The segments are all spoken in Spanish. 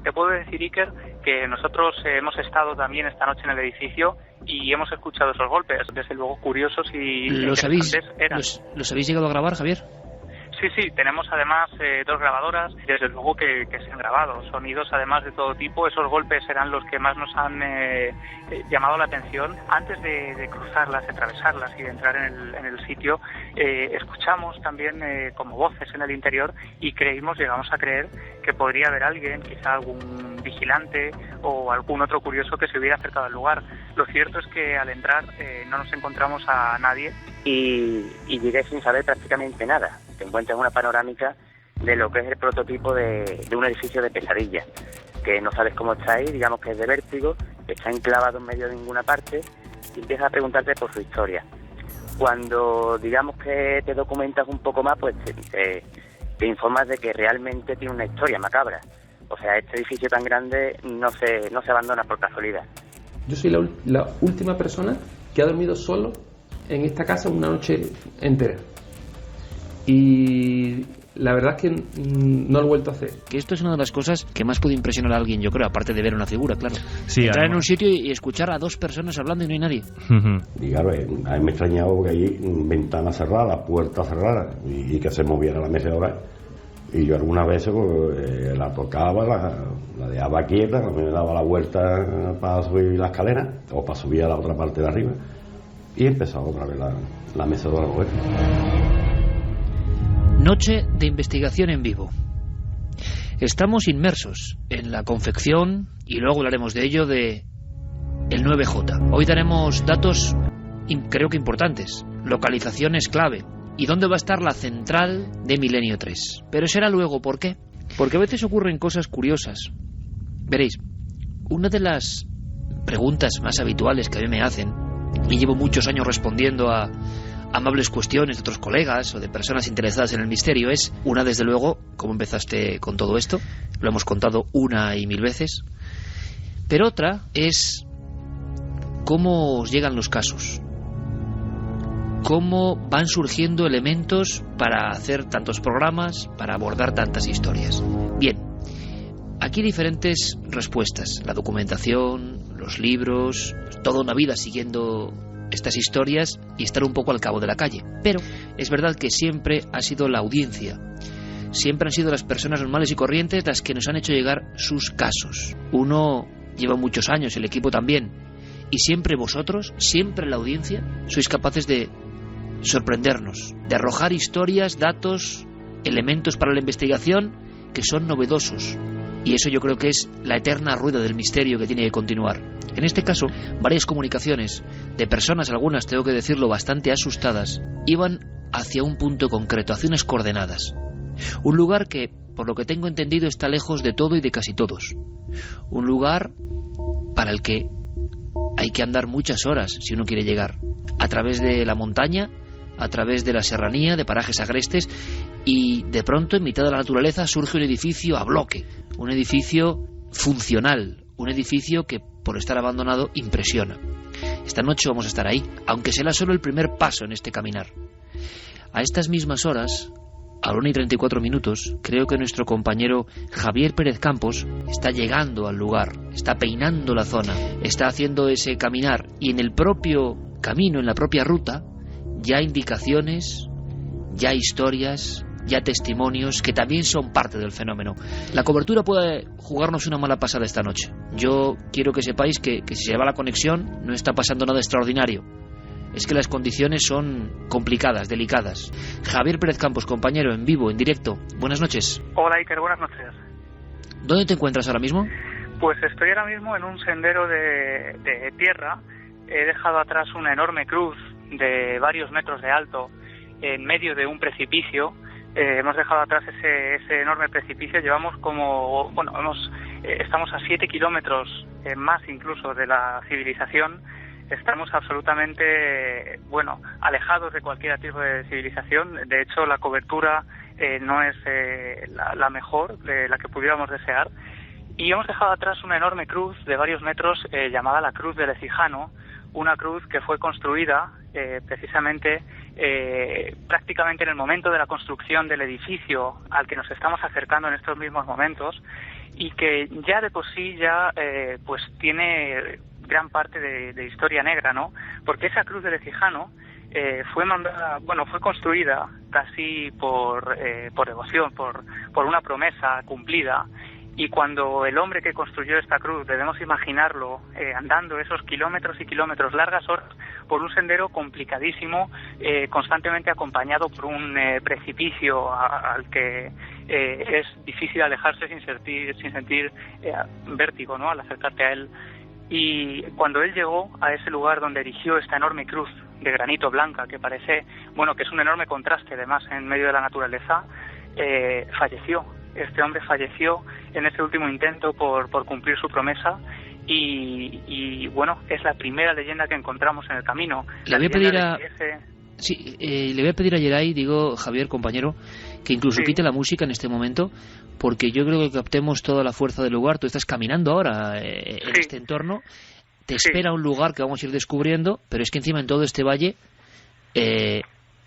Te puedo decir, Iker, que nosotros hemos estado también esta noche en el edificio y hemos escuchado esos golpes, desde luego curiosos y interesantes eran. ¿Los habéis llegado a grabar, Javier? Sí, tenemos además 2 grabadoras, desde luego que se han grabado, sonidos además de todo tipo. Esos golpes eran los que más nos han llamado la atención. Antes de cruzarlas, de atravesarlas y de entrar en el sitio, escuchamos también como voces en el interior y llegamos a creer que podría haber alguien, quizá algún vigilante o algún otro curioso que se hubiera acercado al lugar. Lo cierto es que al entrar no nos encontramos a nadie. Y llegué sin saber prácticamente nada. Te encuentras una panorámica de lo que es el prototipo de un edificio de pesadilla, que no sabes cómo está ahí, digamos que es de vértigo, está enclavado en medio de ninguna parte y empiezas a preguntarte por su historia. Cuando digamos que te documentas un poco más, pues te informas de que realmente tiene una historia macabra. O sea, este edificio tan grande no se abandona por casualidad. Yo soy la última persona que ha dormido solo en esta casa una noche entera. Y la verdad es que no lo he vuelto a hacer. Que esto es una de las cosas que más puede impresionar a alguien, yo creo, aparte de ver una figura, claro. Sí, entrar además en un sitio y escuchar a 2 personas hablando y no hay nadie. Y claro, a mí me extrañaba porque allí ventanas cerradas, puertas cerradas y que se moviera la mecedora. Y yo algunas veces pues, la tocaba, la dejaba quieta, me daba la vuelta para subir la escalera o para subir a la otra parte de arriba y empezaba otra vez la mecedora a mover. Noche de investigación en vivo. Estamos inmersos en la confección, y luego hablaremos de ello, de el 9J. Hoy daremos datos creo que importantes, localizaciones clave, y dónde va a estar la central de Milenio 3. Pero será luego, ¿por qué? Porque a veces ocurren cosas curiosas. Veréis, una de las preguntas más habituales que a mí me hacen, y llevo muchos años respondiendo a amables cuestiones de otros colegas o de personas interesadas en el misterio, es una, desde luego, ¿cómo empezaste con todo esto? Lo hemos contado 1 y 1000 veces. Pero otra es cómo os llegan los casos, cómo van surgiendo elementos para hacer tantos programas, para abordar tantas historias. Bien, aquí hay diferentes respuestas: la documentación, los libros, toda una vida siguiendo estas historias y estar un poco al cabo de la calle. Pero es verdad que siempre ha sido la audiencia, siempre han sido las personas normales y corrientes las que nos han hecho llegar sus casos. Uno lleva muchos años, el equipo también, y siempre vosotros, siempre la audiencia, sois capaces de sorprendernos, de arrojar historias, datos, elementos para la investigación que son novedosos. Y eso yo creo que es la eterna rueda del misterio que tiene que continuar. En este caso, varias comunicaciones de personas, algunas, tengo que decirlo, bastante asustadas, iban hacia un punto concreto, hacia unas coordenadas. Un lugar que, por lo que tengo entendido, está lejos de todo y de casi todos. Un lugar para el que hay que andar muchas horas si uno quiere llegar. A través de la montaña, a través de la serranía, de parajes agrestes, y de pronto, en mitad de la naturaleza, surge un edificio a bloque, un edificio funcional, un edificio que, por estar abandonado, impresiona. Esta noche vamos a estar ahí, aunque será solo el primer paso en este caminar. A estas mismas horas, a la 1:34, creo que nuestro compañero Javier Pérez Campos está llegando al lugar, está peinando la zona, está haciendo ese caminar, y en el propio camino, en la propia ruta, ya indicaciones, ya historias, ya testimonios que también son parte del fenómeno. La cobertura puede jugarnos una mala pasada esta noche. Yo quiero que sepáis que si se va la conexión no está pasando nada extraordinario. Es que las condiciones son complicadas, delicadas. Javier Pérez Campos, compañero, en vivo, en directo. Buenas noches. Hola, Iker, buenas noches. ¿Dónde te encuentras ahora mismo? Pues estoy ahora mismo en un sendero de tierra. He dejado atrás una enorme cruz de varios metros de alto en medio de un precipicio. Hemos dejado atrás ese enorme precipicio. Llevamos estamos a 7 kilómetros más incluso de la civilización. Estamos absolutamente, alejados de cualquier tipo de civilización. De hecho, la cobertura no es la mejor, la que pudiéramos desear. Y hemos dejado atrás una enorme cruz de varios metros llamada la Cruz del Ecijano, una cruz que fue construida precisamente prácticamente en el momento de la construcción del edificio al que nos estamos acercando en estos mismos momentos, y que ya de por sí ya pues tiene gran parte de historia negra, ¿no? Porque esa cruz de Lecijano fue construida casi por devoción, por una promesa cumplida. Y cuando el hombre que construyó esta cruz, debemos imaginarlo andando esos kilómetros y kilómetros, largas horas, por un sendero complicadísimo, constantemente acompañado por un precipicio al que es difícil alejarse sin sentir vértigo, ¿no?, al acercarte a él. Y cuando él llegó a ese lugar donde erigió esta enorme cruz de granito blanca, que parece, que es un enorme contraste además en medio de la naturaleza, falleció. Este hombre falleció en ese último intento por cumplir su promesa y es la primera leyenda que encontramos en el camino. Le voy a pedir a Yeray, Javier, compañero, que incluso quite la música en este momento, porque yo creo que captemos toda la fuerza del lugar. Tú estás caminando ahora en este entorno, te espera un lugar que vamos a ir descubriendo, pero es que encima en todo este valle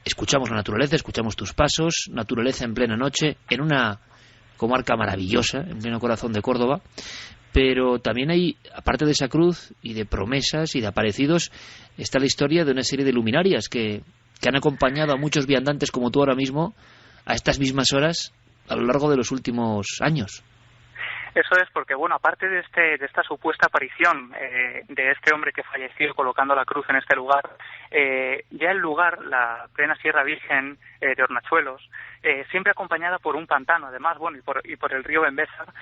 escuchamos la naturaleza, escuchamos tus pasos, naturaleza en plena noche, en una comarca maravillosa, en pleno corazón de Córdoba, pero también hay, aparte de esa cruz y de promesas y de aparecidos, está la historia de una serie de luminarias que han acompañado a muchos viandantes como tú ahora mismo a estas mismas horas a lo largo de los últimos años. Eso es porque, aparte de esta supuesta aparición de este hombre que falleció colocando la cruz en este lugar, ya el lugar, la plena Sierra Virgen de Hornachuelos, siempre acompañada por un pantano, además, y por el río Bembézar,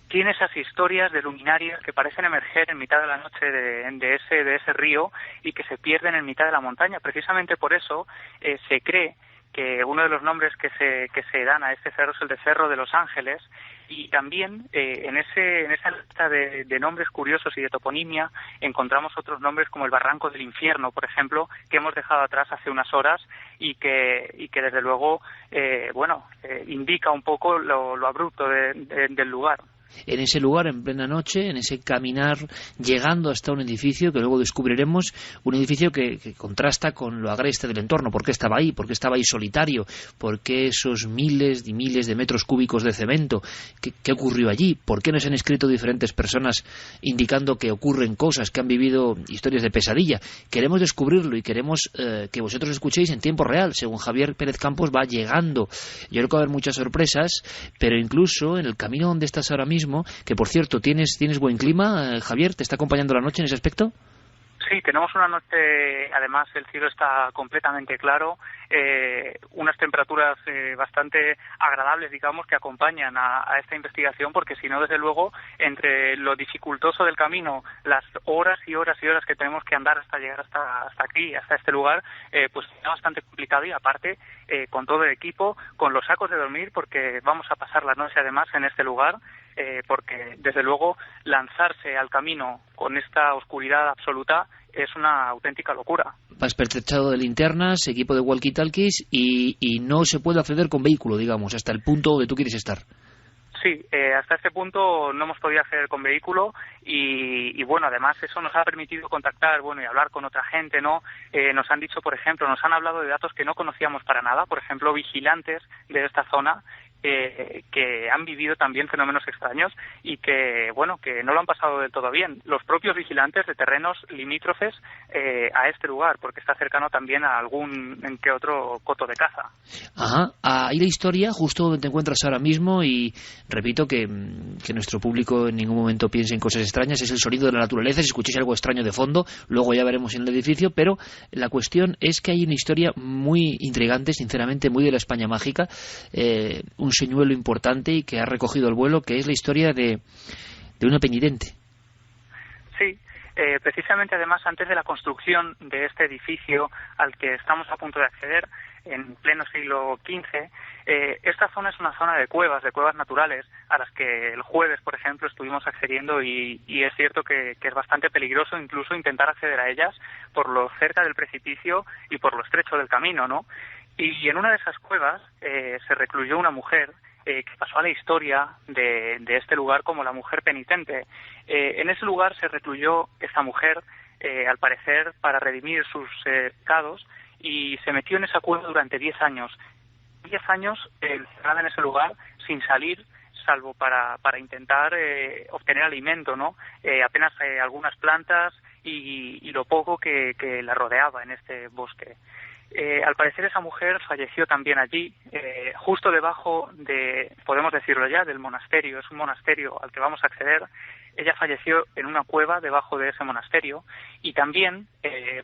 tiene esas historias de luminarias que parecen emerger en mitad de la noche de ese río y que se pierden en mitad de la montaña. Precisamente por eso se cree que uno de los nombres que se dan a este cerro es el de Cerro de los Ángeles, y también en esa lista de nombres curiosos y de toponimia encontramos otros nombres como el Barranco del Infierno, por ejemplo, que hemos dejado atrás hace unas horas y que desde luego indica un poco lo abrupto del lugar. En ese lugar, en plena noche, en ese caminar, llegando hasta un edificio que luego descubriremos, un edificio que contrasta con lo agreste del entorno. ¿Por qué estaba ahí? ¿Por qué estaba ahí solitario? ¿Por qué esos miles y miles de metros cúbicos de cemento? ¿Qué ocurrió allí? ¿Por qué nos han escrito diferentes personas indicando que ocurren cosas, que han vivido historias de pesadilla? Queremos descubrirlo y queremos que vosotros escuchéis en tiempo real, según Javier Pérez Campos va llegando. Yo creo que va a haber muchas sorpresas, pero incluso en el camino donde estás ahora mismo, que por cierto, ¿tienes buen clima, Javier? ¿Te está acompañando la noche en ese aspecto? Sí, tenemos una noche, además el cielo está completamente claro, unas temperaturas bastante agradables, digamos, que acompañan a esta investigación, porque si no, desde luego, entre lo dificultoso del camino, las horas y horas y horas que tenemos que andar hasta llegar hasta aquí, hasta este lugar, pues es bastante complicado, y aparte, con todo el equipo, con los sacos de dormir, porque vamos a pasar la noche además en este lugar, porque desde luego lanzarse al camino con esta oscuridad absoluta es una auténtica locura. Vas pertrechado de linternas, equipo de walkie-talkies y no se puede acceder con vehículo, digamos, hasta el punto donde tú quieres estar. Sí, hasta este punto no hemos podido acceder con vehículo y además eso nos ha permitido contactar, y hablar con otra gente, ¿no? Nos han dicho, por ejemplo, nos han hablado de datos que no conocíamos para nada, por ejemplo, vigilantes de esta zona que han vivido también fenómenos extraños y que no lo han pasado del todo bien. Los propios vigilantes de terrenos limítrofes a este lugar, porque está cercano también a algún que otro coto de caza. Ajá, ahí la historia, justo donde te encuentras ahora mismo, y repito que nuestro público en ningún momento piense en cosas extrañas, es el sonido de la naturaleza. Si escucháis algo extraño de fondo, luego ya veremos en el edificio, pero la cuestión es que hay una historia muy intrigante, sinceramente, muy de la España mágica, un señuelo importante y que ha recogido el vuelo, que es la historia de una peñidente. Sí, precisamente además antes de la construcción de este edificio al que estamos a punto de acceder en pleno siglo XV, esta zona es una zona de cuevas naturales a las que el jueves, por ejemplo, estuvimos accediendo y es cierto que es bastante peligroso incluso intentar acceder a ellas por lo cerca del precipicio y por lo estrecho del camino, ¿no? Y en una de esas cuevas se recluyó una mujer que pasó a la historia de este lugar como la mujer penitente. En ese lugar se recluyó esta mujer, al parecer, para redimir sus pecados, y se metió en esa cueva durante 10 años. 10 años encerrada en ese lugar, sin salir, salvo para intentar obtener alimento, ¿no? Apenas algunas plantas y lo poco que la rodeaba en este bosque. Al parecer esa mujer falleció también allí, justo debajo de, podemos decirlo ya, del monasterio. Es un monasterio al que vamos a acceder. Ella falleció en una cueva debajo de ese monasterio y también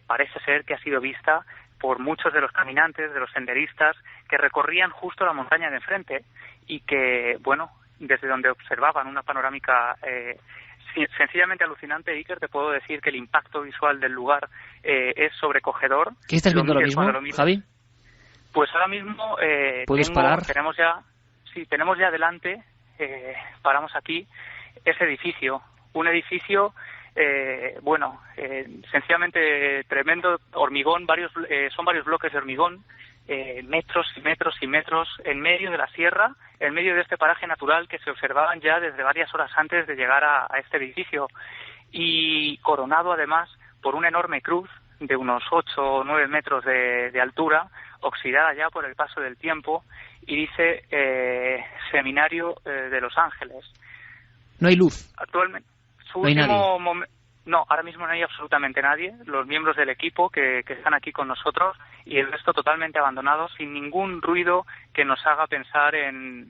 parece ser que ha sido vista por muchos de los caminantes, de los senderistas que recorrían justo la montaña de enfrente y que, bueno, desde donde observaban una panorámica sencillamente alucinante. Iker, te puedo decir que el impacto visual del lugar es sobrecogedor. ¿Qué estás viendo ahora mismo, Javi? Pues ahora mismo ¿puedes parar? Tenemos ya delante, paramos aquí, ese edificio, un edificio sencillamente tremendo, hormigón, son varios bloques de hormigón, metros y metros y metros en medio de la sierra, en medio de este paraje natural que se observaban ya desde varias horas antes de llegar a este edificio, y coronado además por una enorme cruz de unos 8 o 9 metros de altura, oxidada ya por el paso del tiempo, y dice Seminario de Los Ángeles. No hay luz. Actualmente, no hay nadie. No, ahora mismo no hay absolutamente nadie. Los miembros del equipo que están aquí con nosotros y el resto totalmente abandonado, sin ningún ruido que nos haga pensar en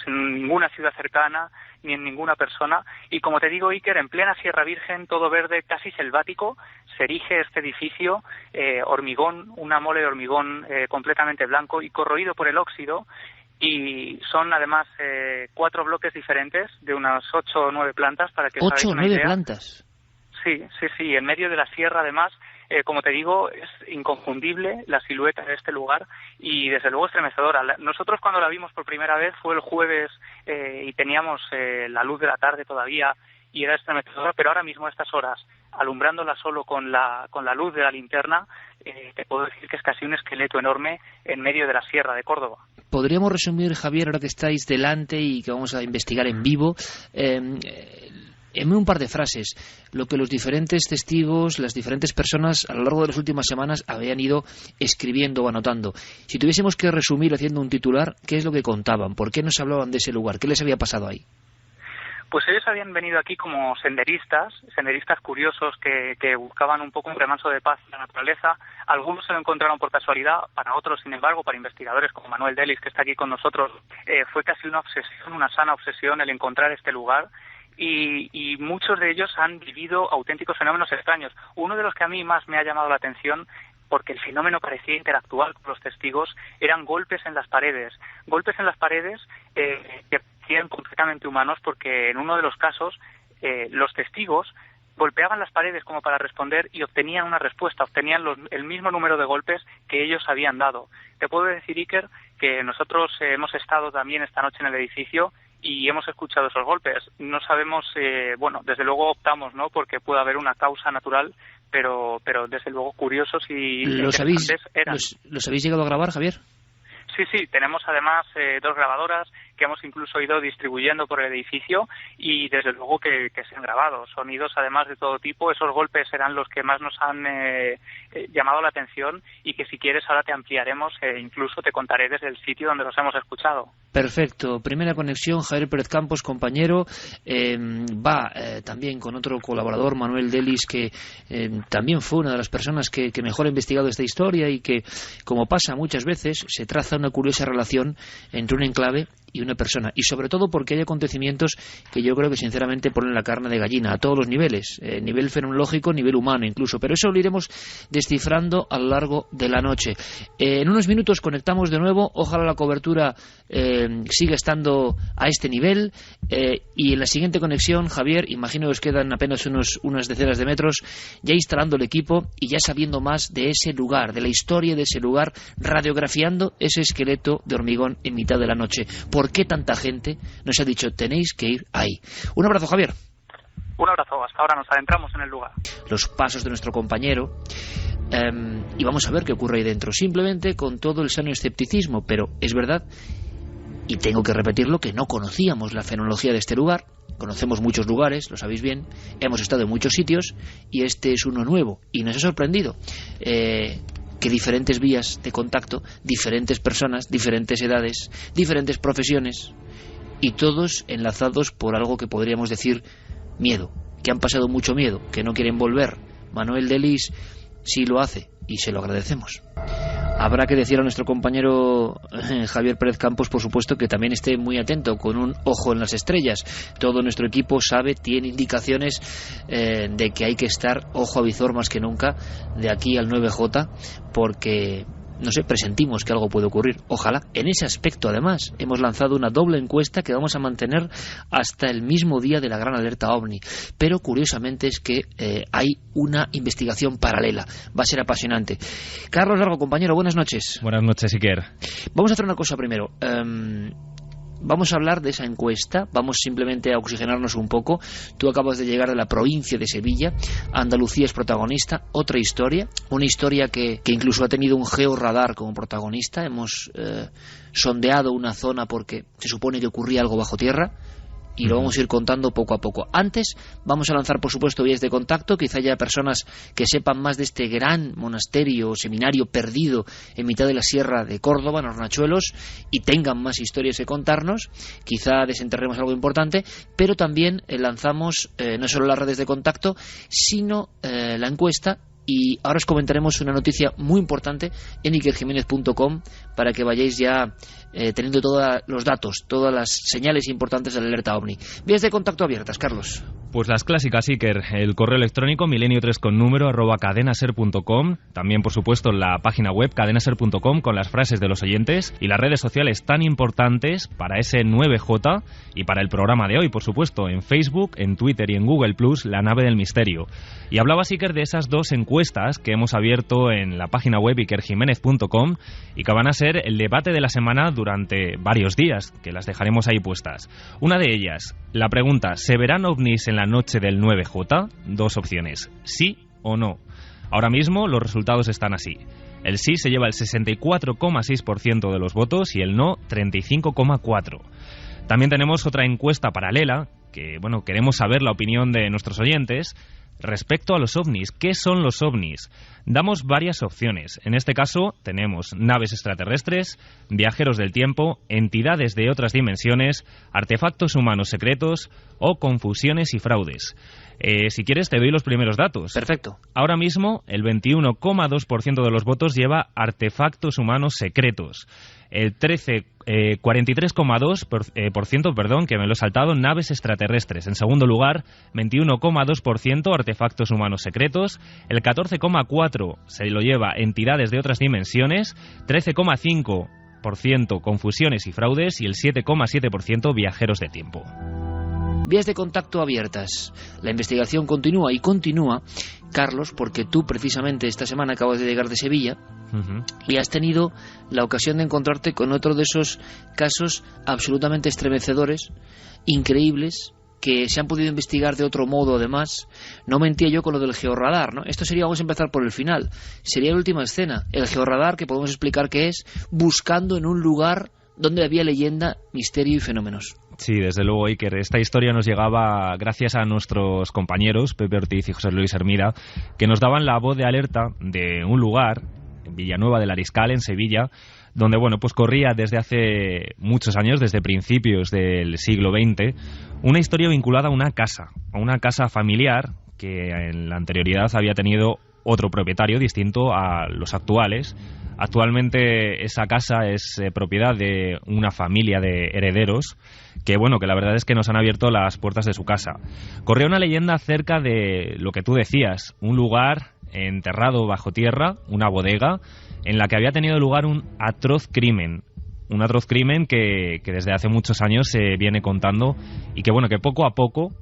ninguna ciudad cercana ni en ninguna persona. Y como te digo, Iker, en plena Sierra Virgen, todo verde, casi selvático, se erige este edificio, hormigón, una mole de hormigón completamente blanco y corroído por el óxido. Y son además 4 bloques diferentes de unas 8 o 9 plantas para que os hagáis una idea. 8 o 9 plantas. Sí, en medio de la sierra además, como te digo, es inconfundible la silueta de este lugar y desde luego estremecedora. Nosotros cuando la vimos por primera vez fue el jueves y teníamos la luz de la tarde todavía y era estremecedora, pero ahora mismo a estas horas, alumbrándola solo con la luz de la linterna, te puedo decir que es casi un esqueleto enorme en medio de la sierra de Córdoba. Podríamos resumir, Javier, ahora que estáis delante y que vamos a investigar en vivo, en un par de frases, lo que los diferentes testigos, las diferentes personas a lo largo de las últimas semanas habían ido escribiendo o anotando. Si tuviésemos que resumir haciendo un titular, ¿qué es lo que contaban? ¿Por qué nos hablaban de ese lugar? ¿Qué les había pasado ahí? Pues ellos habían venido aquí como senderistas curiosos que buscaban un poco un remanso de paz en la naturaleza. Algunos se lo encontraron por casualidad, para otros, sin embargo, para investigadores como Manuel Delis, que está aquí con nosotros, fue casi una obsesión, una sana obsesión el encontrar este lugar. Y muchos de ellos han vivido auténticos fenómenos extraños. Uno de los que a mí más me ha llamado la atención, porque el fenómeno parecía interactuar con los testigos, eran golpes en las paredes que parecían completamente humanos, porque en uno de los casos los testigos golpeaban las paredes como para responder y obtenían una respuesta, obtenían el mismo número de golpes que ellos habían dado. Te puedo decir, Iker, que nosotros hemos estado también esta noche en el edificio y hemos escuchado esos golpes. No sabemos, desde luego optamos, ¿no?, porque puede haber una causa natural, pero desde luego curiosos y interesantes eran. ¿Los habéis llegado a grabar, Javier? Sí, tenemos además 2 grabadoras que hemos incluso ido distribuyendo por el edificio y desde luego que se han grabado. Sonidos además de todo tipo. Esos golpes serán los que más nos han llamado la atención y que si quieres ahora te ampliaremos e incluso te contaré desde el sitio donde los hemos escuchado. Perfecto. Primera conexión, Javier Pérez Campos, compañero. Va también con otro colaborador, Manuel Delis, que también fue una de las personas que mejor ha investigado esta historia y que, como pasa muchas veces, se traza una curiosa relación entre un enclave y una persona, y sobre todo porque hay acontecimientos que yo creo que sinceramente ponen la carne de gallina a todos los niveles, nivel fenomenológico, nivel humano incluso, pero eso lo iremos descifrando a lo largo de la noche. En unos minutos conectamos de nuevo, ojalá la cobertura siga estando a este nivel, y en la siguiente conexión, Javier, imagino que os quedan apenas unas decenas de metros, ya instalando el equipo y ya sabiendo más de ese lugar, de la historia de ese lugar, radiografiando ese esqueleto de hormigón en mitad de la noche. ¿Por qué tanta gente nos ha dicho tenéis que ir ahí? Un abrazo, Javier. Un abrazo, hasta ahora nos adentramos en el lugar. Los pasos de nuestro compañero, y vamos a ver qué ocurre ahí dentro, simplemente con todo el sano escepticismo, pero es verdad, y tengo que repetirlo, que no conocíamos la fenomenología de este lugar. Conocemos muchos lugares, lo sabéis bien, hemos estado en muchos sitios, y este es uno nuevo, y nos ha sorprendido que diferentes vías de contacto, diferentes personas, diferentes edades, diferentes profesiones, y todos enlazados por algo que podríamos decir miedo, que han pasado mucho miedo, que no quieren volver. Manuel Delis sí lo hace y se lo agradecemos. Habrá que decir a nuestro compañero Javier Pérez Campos, por supuesto, que también esté muy atento, con un ojo en las estrellas. Todo nuestro equipo sabe, tiene indicaciones de que hay que estar ojo a visor más que nunca de aquí al 9J, porque, no sé, presentimos que algo puede ocurrir. Ojalá. En ese aspecto, además, hemos lanzado una doble encuesta que vamos a mantener hasta el mismo día de la gran alerta OVNI. Pero, curiosamente, es que hay una investigación paralela. Va a ser apasionante. Carlos Largo, compañero, buenas noches. Buenas noches, Iker. Vamos a hacer una cosa primero. Vamos a hablar de esa encuesta, vamos simplemente a oxigenarnos un poco. Tú acabas de llegar de la provincia de Sevilla, Andalucía es protagonista, otra historia, una historia que incluso ha tenido un georradar como protagonista. Hemos sondeado una zona porque se supone que ocurría algo bajo tierra, y lo vamos a ir contando poco a poco. Antes vamos a lanzar, por supuesto, vías de contacto. Quizá haya personas que sepan más de este gran monasterio o seminario perdido en mitad de la sierra de Córdoba, en Hornachuelos, y tengan más historias que contarnos. Quizá desenterremos algo importante, pero también lanzamos no solo las redes de contacto, sino la encuesta. Y ahora os comentaremos una noticia muy importante en ikerjimenez.com para que vayáis ya teniendo todos los datos, todas las señales importantes de la alerta OVNI. Vías de contacto abiertas, Carlos. Pues las clásicas, Iker. El correo electrónico milenio3 con número @cadenaser.com. También, por supuesto, la página web cadenaser.com con las frases de los oyentes. Y las redes sociales tan importantes para ese 9J y para el programa de hoy, por supuesto. En Facebook, en Twitter y en Google+, la nave del misterio. Y hablabas, Iker, de esas dos encuestas que hemos abierto en la página web ikerjimenez.com y que van a ser el debate de la semana durante varios días, que las dejaremos ahí puestas. Una de ellas, la pregunta: ¿se verán ovnis en la noche del 9J? Dos opciones, sí o no. Ahora mismo los resultados están así. El sí se lleva el 64,6% de los votos y el no 35,4%. También tenemos otra encuesta paralela que, bueno, queremos saber la opinión de nuestros oyentes respecto a los ovnis. ¿Qué son los ovnis? Damos varias opciones. En este caso tenemos naves extraterrestres, viajeros del tiempo, entidades de otras dimensiones, artefactos humanos secretos o confusiones y fraudes. Si quieres te doy los primeros datos. Perfecto. Ahora mismo el 21,2% de los votos lleva artefactos humanos secretos. El 43,2%, perdón, que me lo he saltado, naves extraterrestres. En segundo lugar, 21,2% artefactos humanos secretos. El 14,4% se lo lleva entidades de otras dimensiones. 13,5% confusiones y fraudes. Y el 7,7% viajeros de tiempo. Vías de contacto abiertas. La investigación continúa y continúa, Carlos, porque tú precisamente esta semana acabas de llegar de Sevilla y has tenido la ocasión de encontrarte con otro de esos casos absolutamente estremecedores, increíbles, que se han podido investigar de otro modo además. No mentía yo con lo del georradar, ¿no? Esto sería, vamos a empezar por el final, sería la última escena. El georradar, que podemos explicar qué es, buscando en un lugar donde había leyenda, misterio y fenómenos. Sí, desde luego, Iker. Esta historia nos llegaba gracias a nuestros compañeros Pepe Ortiz y José Luis Hermida, que nos daban la voz de alerta de un lugar, en Villanueva del Ariscal, en Sevilla, donde, bueno, pues corría desde hace muchos años, desde principios del siglo XX, una historia vinculada a una casa familiar que en la anterioridad había tenido otro propietario distinto a los actuales. Actualmente esa casa es propiedad de una familia de herederos que, bueno, que la verdad es que nos han abierto las puertas de su casa. Corría una leyenda acerca de lo que tú decías, un lugar enterrado bajo tierra, una bodega, en la que había tenido lugar un atroz crimen que desde hace muchos años se viene contando y que, bueno, que poco a poco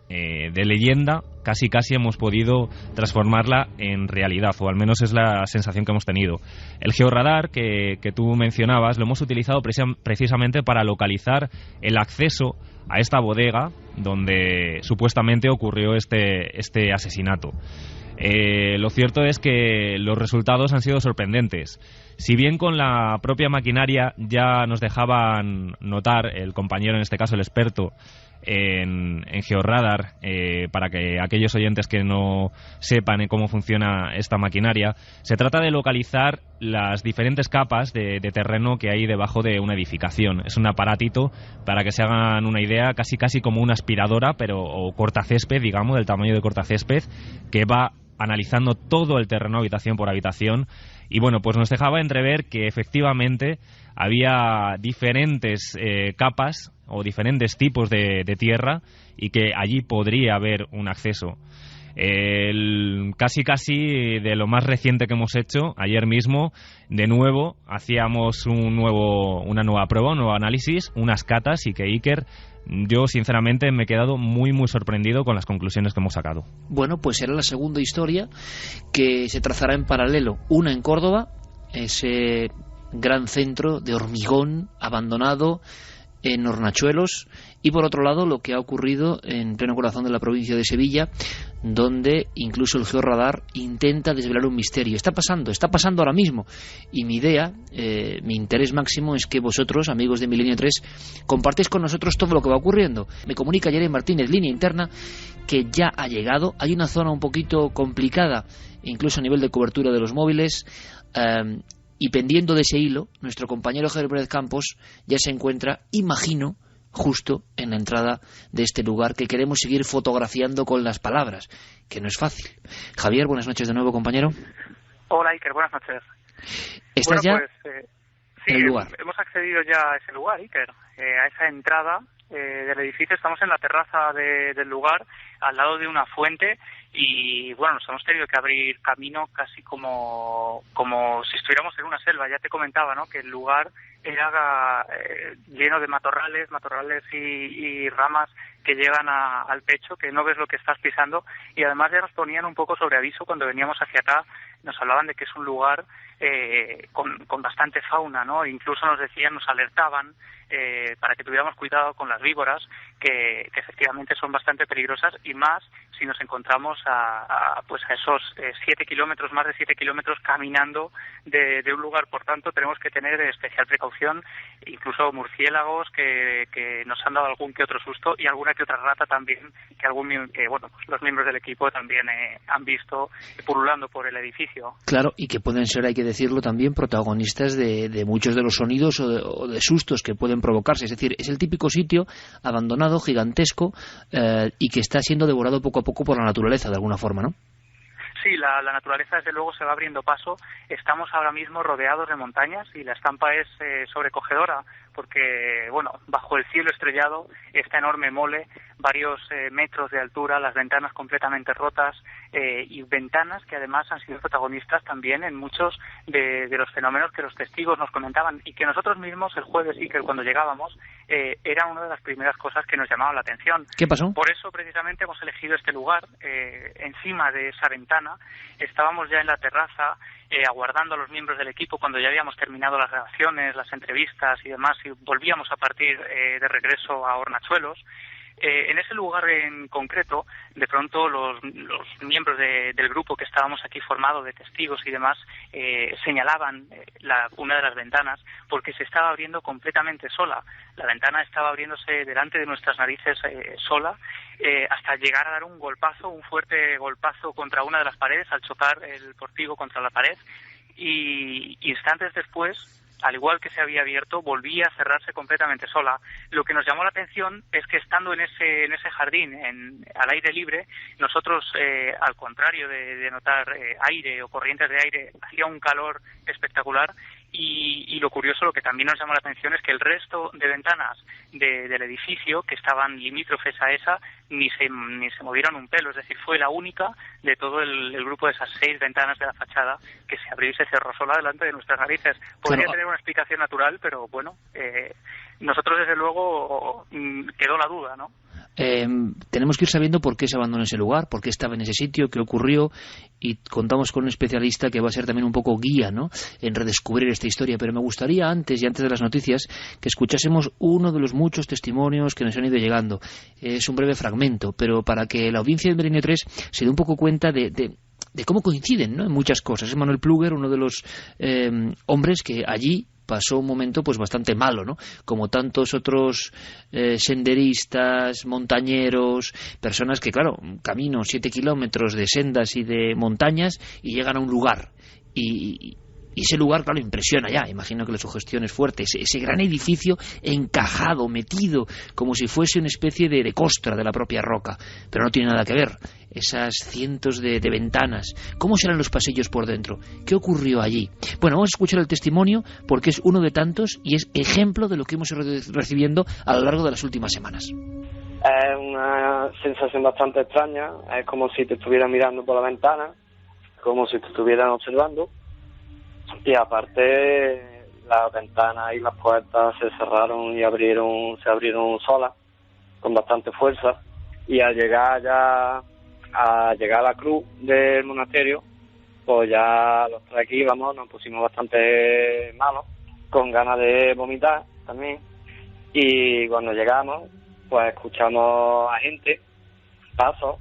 de leyenda casi hemos podido transformarla en realidad, o al menos es la sensación que hemos tenido. El georradar que tú mencionabas lo hemos utilizado precisamente para localizar el acceso a esta bodega donde supuestamente ocurrió este asesinato. Lo cierto es que los resultados han sido sorprendentes. Si bien con la propia maquinaria ya nos dejaban notar, el compañero, en este caso el experto, en Georradar, para que aquellos oyentes que no sepan cómo funciona esta maquinaria. Se trata de localizar las diferentes capas de terreno que hay debajo de una edificación. Es un aparatito, para que se hagan una idea, casi como una aspiradora, o cortacésped, digamos, del tamaño de cortacésped, que va analizando todo el terreno habitación por habitación. Y bueno, pues nos dejaba entrever que efectivamente había diferentes capas o diferentes tipos de tierra, y que allí podría haber un acceso. Casi de lo más reciente que hemos hecho, ayer mismo, de nuevo, hacíamos una nueva prueba, un nuevo análisis, unas catas, y que Iker, yo sinceramente me he quedado muy sorprendido con las conclusiones que hemos sacado. Bueno, pues será la segunda historia que se trazará en paralelo. Una en Córdoba, ese gran centro de hormigón abandonado en Hornachuelos, y por otro lado lo que ha ocurrido en pleno corazón de la provincia de Sevilla, donde incluso el Georradar intenta desvelar un misterio. Está pasando ahora mismo, y mi idea, mi interés máximo es que vosotros, amigos de Milenio 3, compartéis con nosotros todo lo que va ocurriendo. Me comunica Jeremy Martínez, línea interna, que ya ha llegado. Hay una zona un poquito complicada, incluso a nivel de cobertura de los móviles, y pendiendo de ese hilo, nuestro compañero Javier Pérez Campos ya se encuentra, imagino, justo en la entrada de este lugar que queremos seguir fotografiando con las palabras, que no es fácil. Javier, buenas noches de nuevo, compañero. Hola, Iker, buenas noches. ¿Estás ya sí, en el lugar? Hemos accedido ya a ese lugar, Iker, a esa entrada del edificio. Estamos en la terraza del lugar, al lado de una fuente, y bueno, nos hemos tenido que abrir camino casi como si estuviéramos en una selva. Ya te comentaba, ¿no?, que el lugar era lleno de matorrales y ramas que llegan al pecho, que no ves lo que estás pisando, y además ya nos ponían un poco sobre aviso cuando veníamos hacia acá. Nos hablaban de que es un lugar con bastante fauna, ¿no? Incluso nos decían, nos alertaban para que tuviéramos cuidado con las víboras, que efectivamente son bastante peligrosas, y más si nos encontramos a esos 7 kilómetros, más de 7 kilómetros caminando de un lugar. Por tanto, tenemos que tener especial precaución, incluso murciélagos que nos han dado algún que otro susto, y alguna que otra rata también, que los miembros del equipo también han visto pululando por el edificio. Claro, y que pueden ser, hay que decirlo también, protagonistas de muchos de los sonidos o de sustos que pueden provocarse. Es decir, es el típico sitio abandonado, gigantesco, y que está siendo devorado poco a poco por la naturaleza, de alguna forma, ¿no? Sí, la naturaleza desde luego se va abriendo paso. Estamos ahora mismo rodeados de montañas, y la estampa es sobrecogedora, porque bajo el cielo estrellado, esta enorme mole, varios metros de altura, las ventanas completamente rotas, y ventanas que además han sido protagonistas también en muchos de los fenómenos que los testigos nos comentaban, y que nosotros mismos el jueves, y que cuando llegábamos era una de las primeras cosas que nos llamaban la atención. ¿Qué pasó? Por eso precisamente hemos elegido este lugar. Encima de esa ventana estábamos ya en la terraza, aguardando a los miembros del equipo cuando ya habíamos terminado las grabaciones, las entrevistas y demás, y volvíamos a partir de regreso a Hornachuelos. En ese lugar en concreto, de pronto los miembros del grupo que estábamos aquí formado de testigos y demás señalaban una de las ventanas, porque se estaba abriendo completamente sola. La ventana estaba abriéndose delante de nuestras narices sola, hasta llegar a dar un fuerte golpazo contra una de las paredes, al chocar el portico contra la pared, y instantes después, al igual que se había abierto, volvía a cerrarse completamente sola. Lo que nos llamó la atención es que, estando en ese jardín, al aire libre, nosotros, al contrario de notar aire o corrientes de aire, hacía un calor espectacular. Y lo curioso, lo que también nos llamó la atención, es que el resto de ventanas del edificio, que estaban limítrofes a esa, ni se movieron un pelo. Es decir, fue la única de todo el grupo de esas 6 ventanas de la fachada que se abrió y se cerró sola delante de nuestras narices. Podría tener una explicación natural, pero bueno, nosotros desde luego quedó la duda, ¿no? Tenemos que ir sabiendo por qué se abandonó ese lugar, por qué estaba en ese sitio, qué ocurrió, y contamos con un especialista que va a ser también un poco guía, ¿no?, en redescubrir esta historia. Pero me gustaría antes de las noticias que escuchásemos uno de los muchos testimonios que nos han ido llegando. Es un breve fragmento, pero para que la audiencia de Milenio 3 se dé un poco cuenta de de cómo coinciden, ¿no?, en muchas cosas. Es Manuel Pluguer, uno de los hombres que allí pasó un momento pues bastante malo, ¿no? Como tantos otros senderistas, montañeros, personas que, claro, caminan 7 kilómetros de sendas y de montañas y llegan a un lugar. Y ese lugar, claro, impresiona ya. Imagino que la sugestión es fuerte. Ese gran edificio encajado, metido, como si fuese una especie de costra de la propia roca. Pero no tiene nada que ver. Esas cientos de ventanas. ¿Cómo serán los pasillos por dentro? ¿Qué ocurrió allí? Bueno, vamos a escuchar el testimonio porque es uno de tantos y es ejemplo de lo que hemos ido recibiendo a lo largo de las últimas semanas. Es una sensación bastante extraña. Es como si te estuvieran mirando por la ventana, como si te estuvieran observando. Y aparte, las ventanas y las puertas se cerraron y se abrieron solas, con bastante fuerza. Y al llegar a la cruz del monasterio, pues ya los tres aquí íbamos, nos pusimos bastante malos, con ganas de vomitar también. Y cuando llegamos, pues escuchamos a gente, pasos,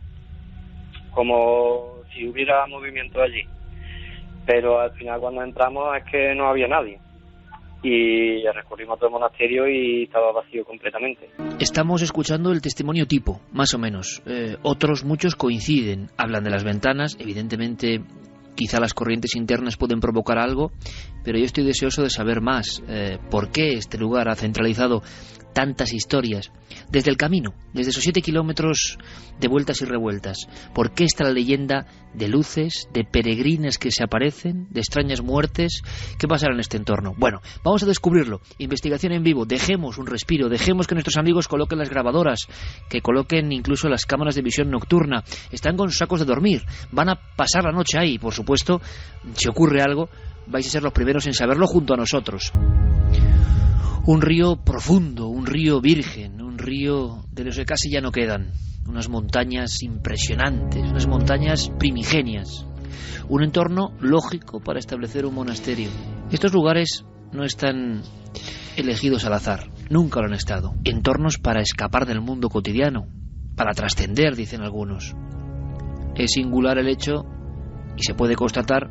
como si hubiera movimiento allí. Pero al final cuando entramos es que no había nadie y recorrimos todo el monasterio y estaba vacío completamente. Estamos escuchando el testimonio tipo, más o menos. Otros muchos coinciden, hablan de las ventanas, evidentemente quizá las corrientes internas pueden provocar algo, pero yo estoy deseoso de saber más. ¿Por qué este lugar ha centralizado tantas historias? Desde el camino, desde esos 7 kilómetros de vueltas y revueltas. ¿Por qué está la leyenda de luces, de peregrinas que se aparecen, de extrañas muertes? ¿Qué pasará en este entorno? Bueno, vamos a descubrirlo. Investigación en vivo. Dejemos un respiro, dejemos que nuestros amigos coloquen las grabadoras, que coloquen incluso las cámaras de visión nocturna. Están con sacos de dormir, van a pasar la noche ahí. Por supuesto, si ocurre algo, vais a ser los primeros en saberlo junto a nosotros. Un río profundo, un río virgen, un río de los que casi ya no quedan. Unas montañas impresionantes, unas montañas primigenias. Un entorno lógico para establecer un monasterio. Estos lugares no están elegidos al azar, nunca lo han estado. Entornos para escapar del mundo cotidiano, para trascender, dicen algunos. Es singular el hecho, y se puede constatar,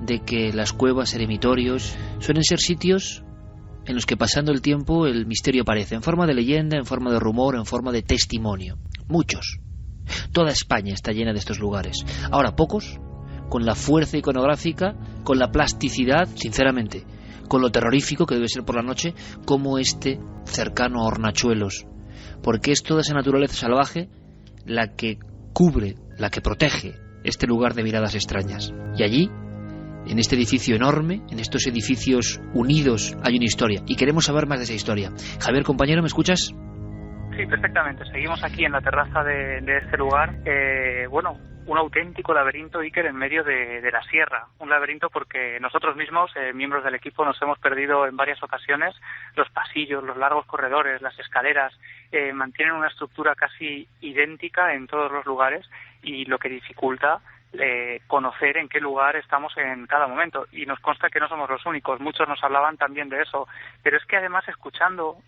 de que las cuevas, eremitorios, suelen ser sitios en los que pasando el tiempo el misterio aparece, en forma de leyenda, en forma de rumor, en forma de testimonio. Muchos. Toda España está llena de estos lugares. Ahora, pocos, con la fuerza iconográfica, con la plasticidad, sinceramente, con lo terrorífico que debe ser por la noche, como este cercano a Hornachuelos. Porque es toda esa naturaleza salvaje la que cubre, la que protege este lugar de miradas extrañas. Y allí, en este edificio enorme, en estos edificios unidos, hay una historia. Y queremos saber más de esa historia. Javier, compañero, ¿me escuchas? Sí, perfectamente. Seguimos aquí en la terraza de este lugar. Un auténtico laberinto, Iker, en medio de la sierra. Un laberinto porque nosotros mismos, miembros del equipo, nos hemos perdido en varias ocasiones. Los pasillos, los largos corredores, las escaleras, mantienen una estructura casi idéntica en todos los lugares y lo que dificulta conocer en qué lugar estamos en cada momento. Y nos consta que no somos los únicos, muchos nos hablaban también de eso, pero es que además escuchando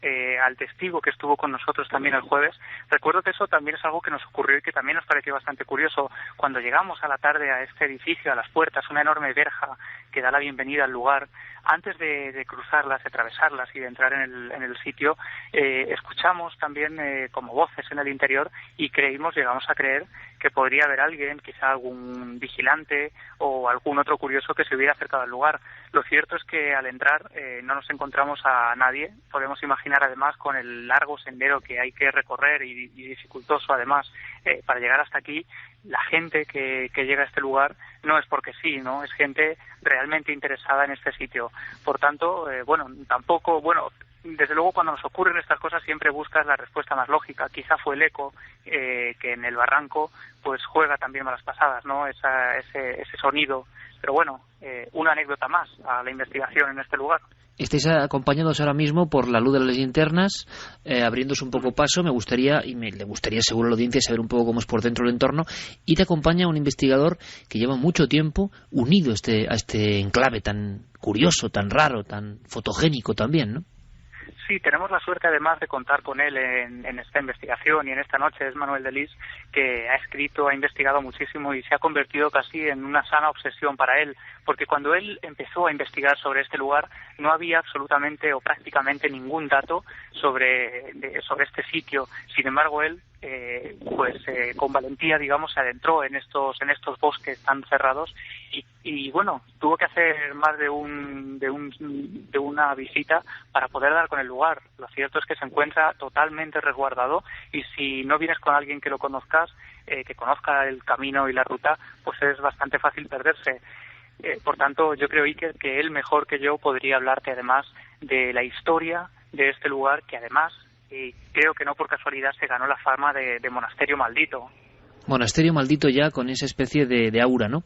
al testigo que estuvo con nosotros también el jueves, recuerdo que eso también es algo que nos ocurrió y que también nos pareció bastante curioso. Cuando llegamos a la tarde a este edificio, a las puertas, una enorme verja que da la bienvenida al lugar, antes de cruzarlas, de atravesarlas y de entrar en el sitio, escuchamos también como voces en el interior y llegamos a creer que podría haber alguien, quizá algún vigilante o algún otro curioso que se hubiera acercado al lugar. Lo cierto es que al entrar no nos encontramos a nadie. Podemos imaginar además con el largo sendero que hay que recorrer y dificultoso además para llegar hasta aquí. La gente que llega a este lugar no es porque sí, ¿no? Es gente realmente interesada en este sitio. Por tanto, desde luego cuando nos ocurren estas cosas siempre buscas la respuesta más lógica. Quizá fue el eco que en el barranco pues juega también malas pasadas, ¿no? Ese sonido. Pero bueno, una anécdota más a la investigación en este lugar. Estáis acompañados ahora mismo por la luz de las linternas, abriéndose un poco paso. Me gustaría, y le gustaría seguro a la audiencia, saber un poco cómo es por dentro el entorno. Y te acompaña un investigador que lleva mucho tiempo unido a este enclave tan curioso, tan raro, tan fotogénico también, ¿no? Sí, tenemos la suerte además de contar con él en esta investigación y en esta noche. Es Manuel Delis, que ha escrito, ha investigado muchísimo y se ha convertido casi en una sana obsesión para él, porque cuando él empezó a investigar sobre este lugar no había absolutamente o prácticamente ningún dato sobre este sitio. Sin embargo, él con valentía, digamos, se adentró en estos bosques tan cerrados y bueno, tuvo que hacer más de una visita para poder dar con el lugar. Lo cierto es que se encuentra totalmente resguardado y si no vienes con alguien que lo conozcas, que conozca el camino y la ruta, pues es bastante fácil perderse. Por tanto, yo creo, Iker, que él mejor que yo podría hablarte además de la historia de este lugar, que además, y creo que no por casualidad, se ganó la fama de monasterio maldito. Monasterio maldito ya con esa especie de aura, ¿no?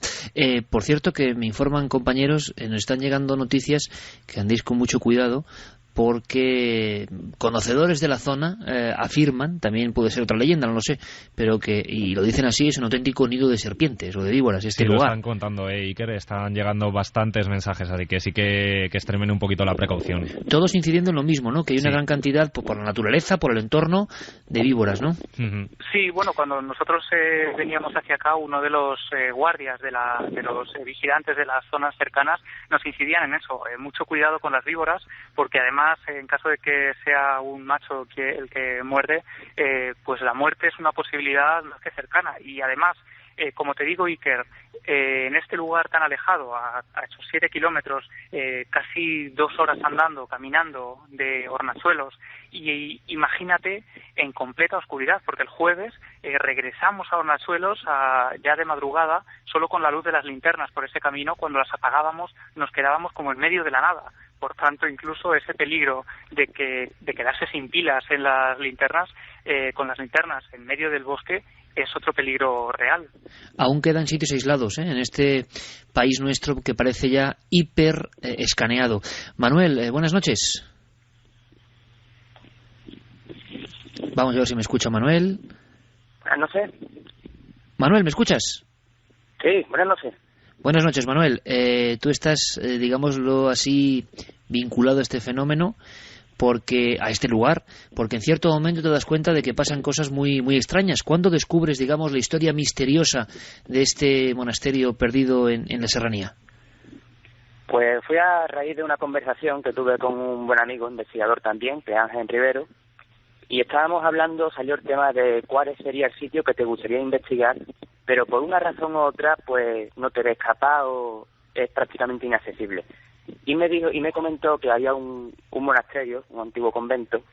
Por cierto, que me informan compañeros, nos están llegando noticias que andéis con mucho cuidado, porque conocedores de la zona afirman, también puede ser otra leyenda, no lo sé, pero que, y lo dicen así, es un auténtico nido de serpientes o de víboras este lugar. Lo están contando, Iker, están llegando bastantes mensajes, así que sí que extremen un poquito la precaución. Todos incidiendo en lo mismo, ¿no? Que hay una gran cantidad, por la naturaleza, por el entorno, de víboras, ¿no? Uh-huh. Sí, bueno, cuando nosotros veníamos hacia acá, uno de los guardias, de los vigilantes de las zonas cercanas, nos incidían en eso, mucho cuidado con las víboras, porque además, en caso de que sea un macho el que muerde, pues la muerte es una posibilidad más que cercana. Y además, como te digo, Iker, en este lugar tan alejado, a esos 7 kilómetros, casi 2 horas andando, caminando de Hornachuelos, y imagínate en completa oscuridad, porque el jueves regresamos a Hornachuelos ya de madrugada, solo con la luz de las linternas por ese camino. Cuando las apagábamos nos quedábamos como en medio de la nada. Por tanto, incluso ese peligro de quedarse sin pilas en las linternas, con las linternas en medio del bosque, es otro peligro real. Aún quedan sitios aislados, en este país nuestro que parece ya hiper escaneado. Manuel, buenas noches. Vamos a ver si me escucha Manuel. No sé. Manuel, ¿me escuchas? Sí, buenas noches. Buenas noches, Manuel. Tú estás, digámoslo así, vinculado a este fenómeno, a este lugar, porque en cierto momento te das cuenta de que pasan cosas muy, muy extrañas. ¿Cuándo descubres, digamos, la historia misteriosa de este monasterio perdido en la serranía? Pues fui a raíz de una conversación que tuve con un buen amigo, investigador también, que es Ángel Rivero, y estábamos hablando, salió el tema de cuál sería el sitio que te gustaría investigar, pero por una razón u otra, pues no te ves capaz o es prácticamente inaccesible. Y me comentó que había un monasterio, un antiguo convento,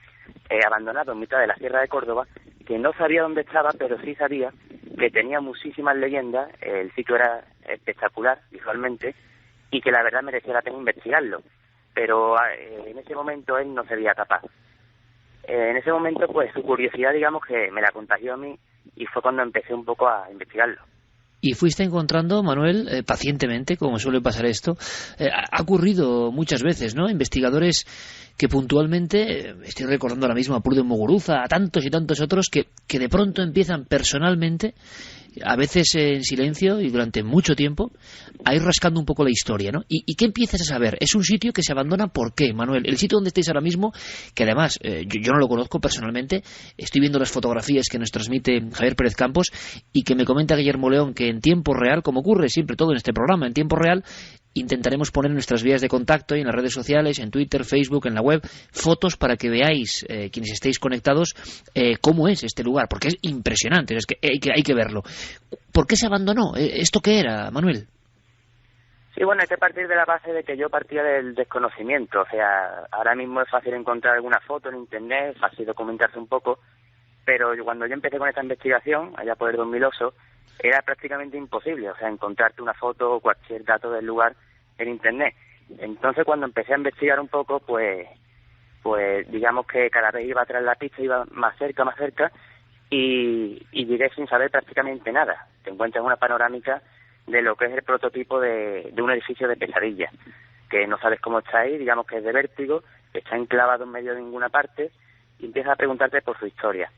abandonado en mitad de la Sierra de Córdoba, que no sabía dónde estaba, pero sí sabía que tenía muchísimas leyendas, el sitio era espectacular visualmente, y que la verdad merecía la pena investigarlo. Pero en ese momento él no se veía capaz. En ese momento, pues su curiosidad, digamos, que me la contagió a mí, y fue cuando empecé un poco a investigarlo. Y fuiste encontrando, Manuel, pacientemente, como suele pasar esto. Ha ocurrido muchas veces, ¿no? Investigadores que puntualmente, estoy recordando ahora mismo a Pruden Muguruza, a tantos y tantos otros, que de pronto empiezan personalmente, a veces en silencio y durante mucho tiempo, a ir rascando un poco la historia, ¿no? ¿Y qué empiezas a saber? Es un sitio que se abandona, ¿por qué, Manuel? El sitio donde estáis ahora mismo, que además yo no lo conozco personalmente, estoy viendo las fotografías que nos transmite Javier Pérez Campos y que me comenta Guillermo León que en tiempo real, como ocurre siempre todo en este programa, en tiempo real, intentaremos poner en nuestras vías de contacto y en las redes sociales, en Twitter, Facebook, en la web, fotos para que veáis, quienes estéis conectados, cómo es este lugar, porque es impresionante, es que hay que verlo. ¿Por qué se abandonó? ¿Esto qué era, Manuel? Sí, bueno, hay que partir de la base de que yo partía del desconocimiento. O sea, ahora mismo es fácil encontrar alguna foto en internet, es fácil documentarse un poco, pero cuando yo empecé con esta investigación, allá por el 2008, era prácticamente imposible, o sea, encontrarte una foto o cualquier dato del lugar en internet. Entonces, cuando empecé a investigar un poco, pues digamos que cada vez iba tras la pista, iba más cerca, y llegué sin saber prácticamente nada. Te encuentras una panorámica de lo que es el prototipo de un edificio de pesadilla, que no sabes cómo está ahí, digamos que es de vértigo, está enclavado en medio de ninguna parte, y empiezas a preguntarte por su historia.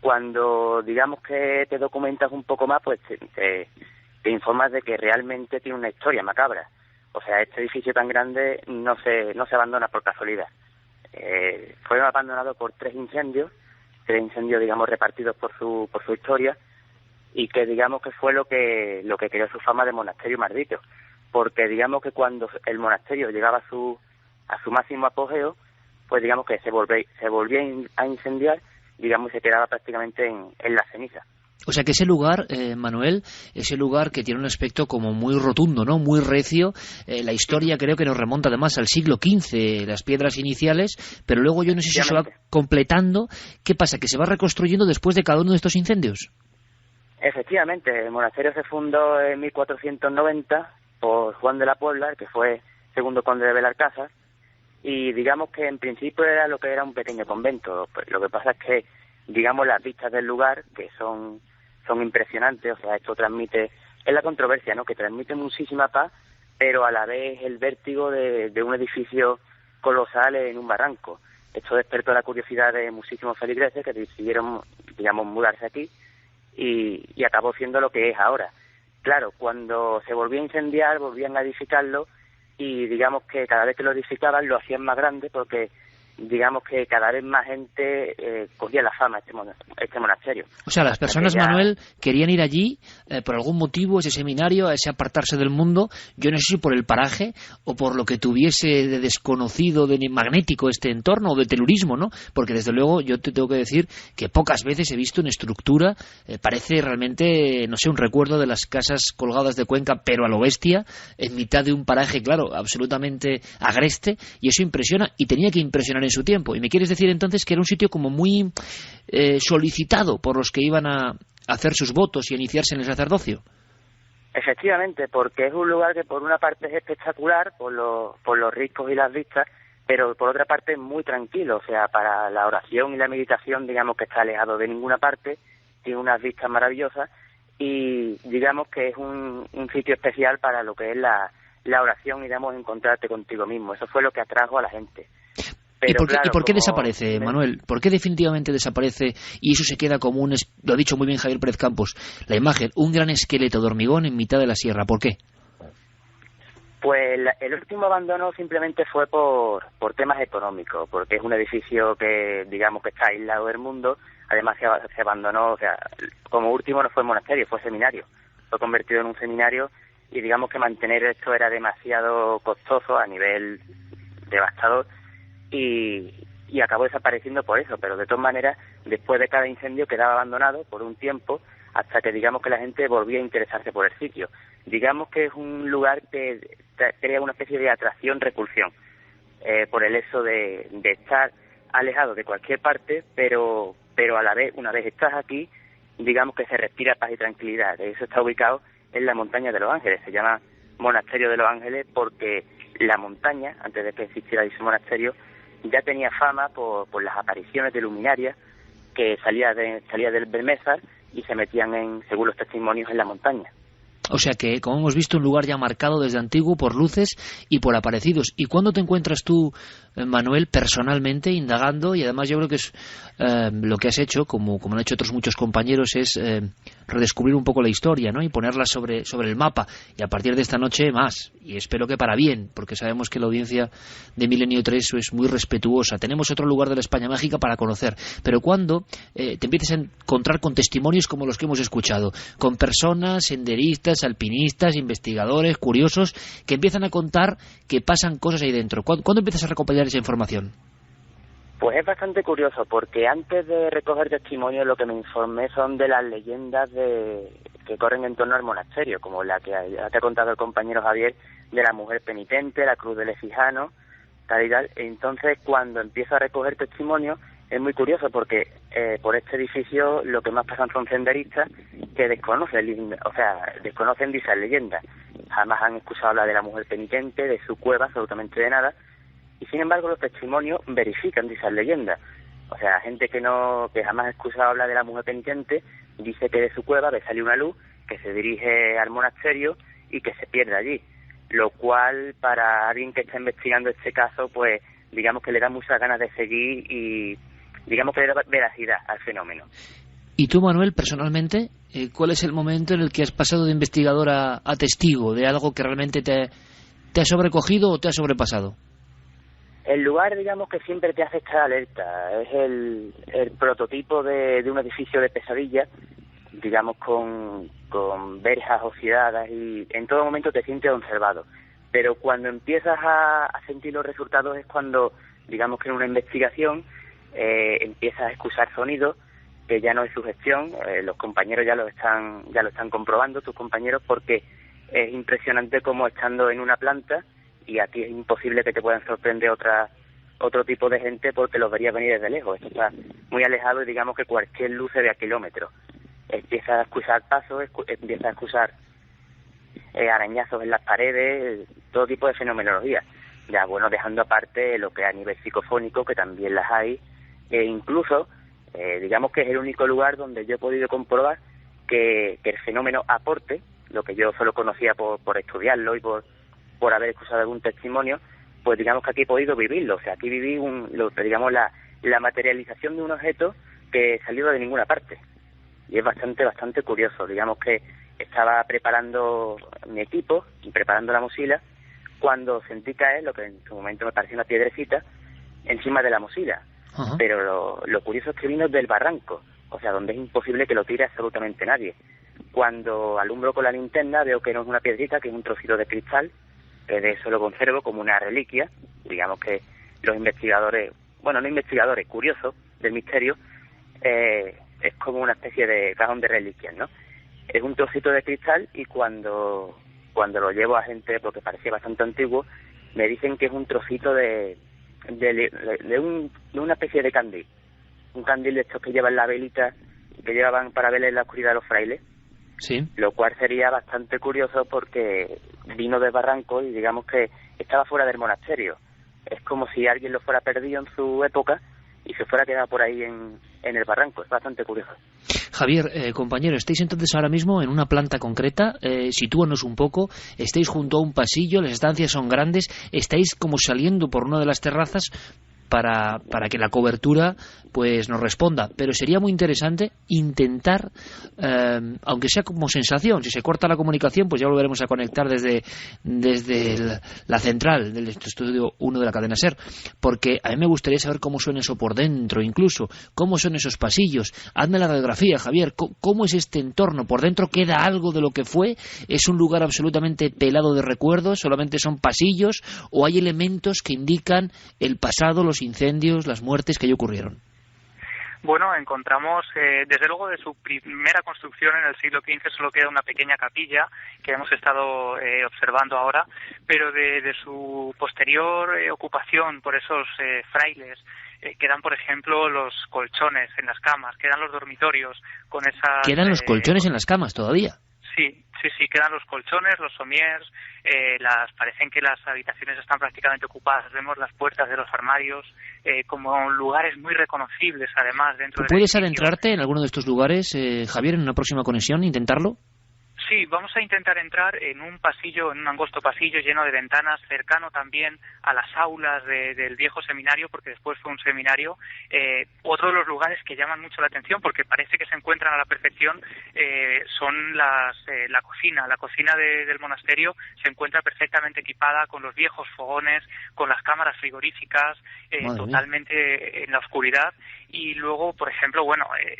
Cuando digamos que te documentas un poco más, pues te informas de que realmente tiene una historia macabra. O sea, este edificio tan grande no se abandona por casualidad. Fue abandonado por tres incendios, digamos, repartidos por su historia, y que digamos que fue lo que creó su fama de monasterio maldito, porque digamos que cuando el monasterio llegaba a su máximo apogeo, pues digamos que se volvía a incendiar, digamos, y se quedaba prácticamente en la ceniza. O sea que ese lugar, Manuel, ese lugar que tiene un aspecto como muy rotundo, ¿no? Muy recio. La historia creo que nos remonta además al siglo XV, las piedras iniciales, pero luego yo no sé si se va completando. ¿Qué pasa? ¿Que se va reconstruyendo después de cada uno de estos incendios? Efectivamente, el monasterio se fundó en 1490 por Juan de la Puebla, que fue segundo conde de Belalcázar, y digamos que en principio era lo que era un pequeño convento. Pues lo que pasa es que, digamos, las vistas del lugar, que son impresionantes, o sea, esto transmite, es la controversia, ¿no?, que transmite muchísima paz, pero a la vez el vértigo de un edificio colosal en un barranco. Esto despertó la curiosidad de muchísimos feligreses que decidieron, digamos, mudarse aquí, y acabó siendo lo que es ahora. Claro, cuando se volvió a incendiar, volvían a edificarlo, y digamos que cada vez que lo edificaban lo hacían más grande, porque digamos que cada vez más gente cogía la fama este monasterio. O sea, las personas, Manuel, querían ir allí por algún motivo, ese seminario, a ese apartarse del mundo, yo no sé si por el paraje o por lo que tuviese de desconocido, de magnético este entorno, o de telurismo, ¿no? Porque desde luego yo te tengo que decir que pocas veces he visto una estructura, parece realmente, no sé, un recuerdo de las casas colgadas de Cuenca, pero a lo bestia, en mitad de un paraje, claro, absolutamente agreste, y eso impresiona, y tenía que impresionar en su tiempo. Y me quieres decir entonces que era un sitio como muy solicitado por los que iban a hacer sus votos y a iniciarse en el sacerdocio. Efectivamente, porque es un lugar que por una parte es espectacular por los riscos y las vistas, pero por otra parte es muy tranquilo. O sea, para la oración y la meditación, digamos que está alejado de ninguna parte, tiene unas vistas maravillosas, y digamos que es un sitio especial para lo que es la oración y, digamos, encontrarte contigo mismo. Eso fue lo que atrajo a la gente. Pero, ¿Y por qué desaparece, Manuel? ¿Por qué definitivamente desaparece y eso se queda como lo ha dicho muy bien Javier Pérez Campos, la imagen, un gran esqueleto de hormigón en mitad de la sierra? ¿Por qué? Pues el último abandono simplemente fue por temas económicos, porque es un edificio que, digamos, que está aislado del mundo. Además se abandonó, o sea, como último no fue monasterio, fue seminario. Fue convertido en un seminario, y digamos que mantener esto era demasiado costoso a nivel devastador, y acabó desapareciendo por eso. Pero de todas maneras, después de cada incendio quedaba abandonado por un tiempo, hasta que digamos que la gente volvía a interesarse por el sitio. Digamos que es un lugar que crea una especie de atracción-repulsión, por el hecho de estar alejado de cualquier parte, pero a la vez, una vez estás aquí, digamos que se respira paz y tranquilidad. Eso está ubicado en la montaña de los Ángeles. Se llama Monasterio de los Ángeles porque la montaña, antes de que existiera ese monasterio, ya tenía fama por las apariciones de luminarias que salía del Belmésar y se metían, según los testimonios, en la montaña. O sea que, como hemos visto, un lugar ya marcado desde antiguo por luces y por aparecidos. ¿Y cuándo te encuentras tú, Manuel, personalmente indagando? Y además yo creo que es lo que has hecho, como han hecho otros muchos compañeros, es redescubrir un poco la historia, ¿no? Y ponerla sobre el mapa. Y a partir de esta noche más. Y espero que para bien, porque sabemos que la audiencia de Milenio 3 es muy respetuosa. Tenemos otro lugar de la España mágica para conocer. Pero cuando te empiezas a encontrar con testimonios como los que hemos escuchado, con personas, senderistas, alpinistas, investigadores, curiosos, que empiezan a contar que pasan cosas ahí dentro. ¿Cuándo empiezas a recopilar esa información? Pues es bastante curioso, porque antes de recoger testimonios lo que me informé son de las leyendas que corren en torno al monasterio, como la que ha contado el compañero Javier, de la mujer penitente, la cruz del Efijano, tal y tal. Entonces, cuando empiezo a recoger testimonios, es muy curioso porque por este edificio lo que más pasan son senderistas que desconocen dichas leyendas. Jamás han escuchado hablar de la mujer penitente, de su cueva, absolutamente de nada. Y sin embargo los testimonios verifican dichas leyendas. O sea, gente que jamás ha escuchado hablar de la mujer penitente dice que de su cueva ve salir una luz que se dirige al monasterio y que se pierde allí. Lo cual, para alguien que está investigando este caso, pues digamos que le da muchas ganas de seguir y digamos que le da veracidad al fenómeno. ¿Y tú, Manuel, personalmente, cuál es el momento en el que has pasado de investigador a testigo de algo que realmente te ha sobrecogido o te ha sobrepasado? El lugar, digamos, que siempre te hace estar alerta. Es el prototipo de un edificio de pesadilla, digamos, con verjas oxidadas, y en todo momento te sientes observado. Pero cuando empiezas a sentir los resultados es cuando, digamos que en una investigación, empiezas a escuchar sonidos, que ya no es sugestión. Los compañeros ya lo están comprobando, tus compañeros, porque es impresionante cómo estando en una planta, y aquí es imposible que te puedan sorprender otro tipo de gente, porque los verías venir desde lejos. Esto está muy alejado y digamos que cualquier luz se ve a kilómetros. Empiezas a escuchar pasos, empiezas a escuchar arañazos en las paredes, todo tipo de fenomenología. Ya, bueno, dejando aparte lo que a nivel psicofónico, que también las hay, e incluso, digamos que es el único lugar donde yo he podido comprobar que el fenómeno aporte, lo que yo solo conocía por estudiarlo y por haber escuchado algún testimonio, pues digamos que aquí he podido vivirlo. O sea, aquí viví digamos la materialización de un objeto que salió de ninguna parte. Y es bastante curioso. Digamos que estaba preparando mi equipo y preparando la mochila cuando sentí caer lo que en su momento me pareció una piedrecita encima de la mochila. Uh-huh. Pero lo curioso es que vino del barranco, o sea, donde es imposible que lo tire absolutamente nadie. Cuando alumbro con la linterna veo que no es una piedrita, que es un trocito de cristal, que de eso lo conservo como una reliquia. Digamos que los investigadores, bueno, no investigadores, curiosos del misterio, es como una especie de cajón de reliquias, ¿no? Es un trocito de cristal, y cuando lo llevo a gente, porque parecía bastante antiguo, me dicen que es un trocito de una especie de candil. Un candil de estos que llevan la velita, que llevaban para ver en la oscuridad los frailes. Sí. Lo cual sería bastante curioso porque vino del barranco y digamos que estaba fuera del monasterio. Es como si alguien lo fuera perdido en su época y se fuera quedado por ahí en el barranco. Es bastante curioso. Javier, compañero, estáis entonces ahora mismo en una planta concreta. Sitúanos un poco. Estáis junto a un pasillo, las estancias son grandes, estáis como saliendo por una de las terrazas para que la cobertura pues nos responda, pero sería muy interesante intentar, aunque sea como sensación, si se corta la comunicación pues ya volveremos a conectar desde la central del estudio 1 de la cadena SER, porque a mí me gustaría saber cómo suena eso por dentro, incluso cómo son esos pasillos. Hazme la radiografía, Javier, cómo es este entorno por dentro. ¿Queda algo de lo que fue? ¿Es un lugar absolutamente pelado de recuerdos? ¿Solamente son pasillos? ¿O hay elementos que indican el pasado, los incendios, las muertes que allí ocurrieron? Bueno, encontramos, desde luego, de su primera construcción en el siglo XV solo queda una pequeña capilla que hemos estado observando ahora, pero de su posterior ocupación por esos frailes, quedan, por ejemplo, los colchones en las camas, quedan los dormitorios con esas... ¿Quedan los colchones en las camas todavía? Sí, quedan los colchones, los somiers, parecen que las habitaciones están prácticamente ocupadas. Vemos las puertas de los armarios como lugares muy reconocibles, además, dentro de... ¿Puedes adentrarte en alguno de estos lugares, Javier, en una próxima conexión, intentarlo? Sí, vamos a intentar entrar en un pasillo, en un angosto pasillo lleno de ventanas, cercano también a las aulas del viejo seminario, porque después fue un seminario. Otro de los lugares que llaman mucho la atención, porque parece que se encuentran a la perfección, son la cocina. La cocina del monasterio se encuentra perfectamente equipada con los viejos fogones, con las cámaras frigoríficas, totalmente en la oscuridad. Y luego, por ejemplo,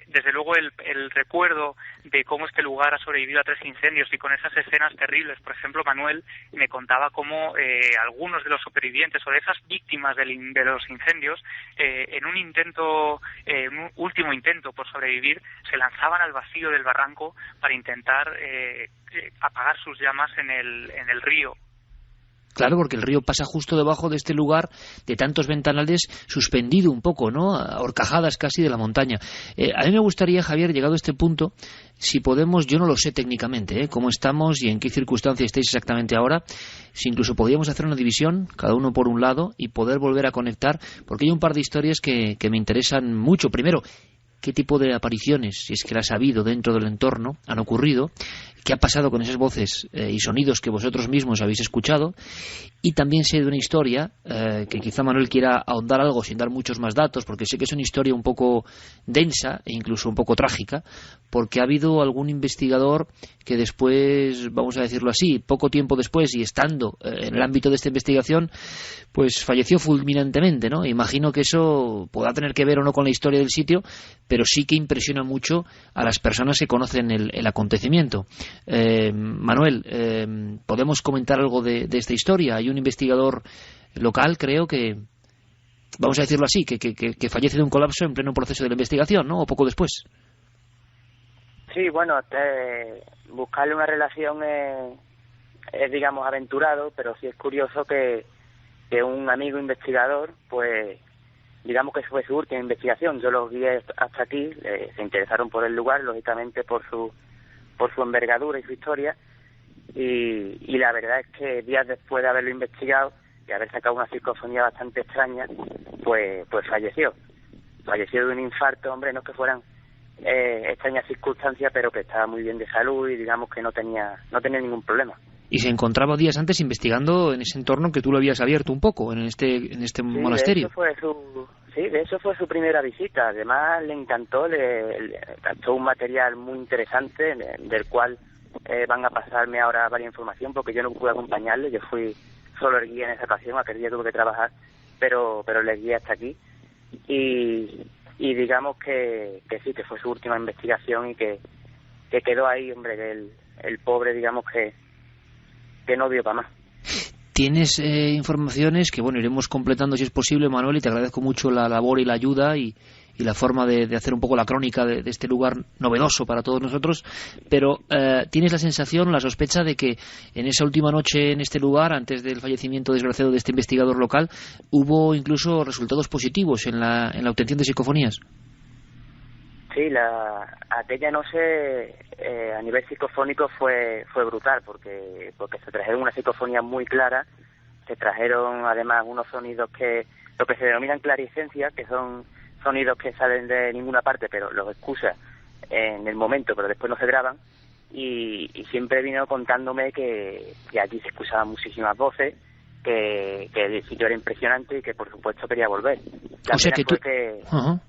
desde luego el recuerdo de cómo este lugar ha sobrevivido a 3 incendios y con esas escenas terribles. Por ejemplo, Manuel me contaba cómo algunos de los supervivientes o de esas víctimas de los incendios, en un último intento por sobrevivir, se lanzaban al vacío del barranco para intentar apagar sus llamas en el río. Claro, porque el río pasa justo debajo de este lugar de tantos ventanales, suspendido un poco, ¿no?, a horcajadas casi de la montaña. A mí me gustaría, Javier, llegado a este punto, si podemos, yo no lo sé técnicamente, cómo estamos y en qué circunstancias estáis exactamente ahora, si incluso podríamos hacer una división, cada uno por un lado, y poder volver a conectar, porque hay un par de historias que me interesan mucho. Primero, ¿qué tipo de apariciones, si es que las ha habido dentro del entorno, han ocurrido? ¿Qué ha pasado con esas voces y sonidos que vosotros mismos habéis escuchado? y también sé de una historia que quizá Manuel quiera ahondar algo sin dar muchos más datos, porque sé que es una historia un poco densa e incluso un poco trágica, porque ha habido algún investigador que después, vamos a decirlo así, poco tiempo después y estando en el ámbito de esta investigación, pues falleció fulminantemente, ¿no? Imagino que eso podrá tener que ver o no con la historia del sitio, pero sí que impresiona mucho a las personas que conocen el acontecimiento. Manuel, ¿podemos comentar algo de esta historia? Hay un investigador local, creo que, vamos a decirlo así, que fallece de un colapso en pleno proceso de la investigación, ¿no? O poco después. Sí, bueno, buscarle una relación es, digamos, aventurado, pero sí es curioso que un amigo investigador, pues, digamos que fue su última investigación. Yo los guié hasta aquí, se interesaron por el lugar, lógicamente por su envergadura y su historia, y la verdad es que días después de haberlo investigado y haber sacado una psicofonía bastante extraña, pues falleció de un infarto. Hombre, no es que fueran extrañas circunstancias, pero que estaba muy bien de salud y digamos que no tenía ningún problema. Y se encontraba días antes investigando en ese entorno que tú lo habías abierto un poco, en este monasterio. De eso fue su primera visita. Además le encantó, le captó un material muy interesante del cual van a pasarme ahora varias información, porque yo no pude acompañarle, yo fui solo el guía en esa ocasión, aquel día tuve que trabajar, pero le guié hasta aquí y digamos que sí, que fue su última investigación y que quedó ahí, hombre, que el pobre, digamos que no dio para más. Tienes informaciones que, bueno, iremos completando si es posible, Manuel, y te agradezco mucho la labor y la ayuda y la forma de hacer un poco la crónica de este lugar novedoso para todos nosotros, pero ¿tienes la sensación, la sospecha de que en esa última noche en este lugar, antes del fallecimiento desgraciado de este investigador local, hubo incluso resultados positivos en la obtención de psicofonías? Sí, aquella noche a nivel psicofónico fue brutal, porque se trajeron una psicofonía muy clara, se trajeron además unos sonidos lo que se denominan claricencia, que son sonidos que salen de ninguna parte, pero los escuchas en el momento, pero después no se graban, y siempre vino contándome que allí se escuchaban muchísimas voces, que el sitio era impresionante y que por supuesto quería volver. O sea que tú...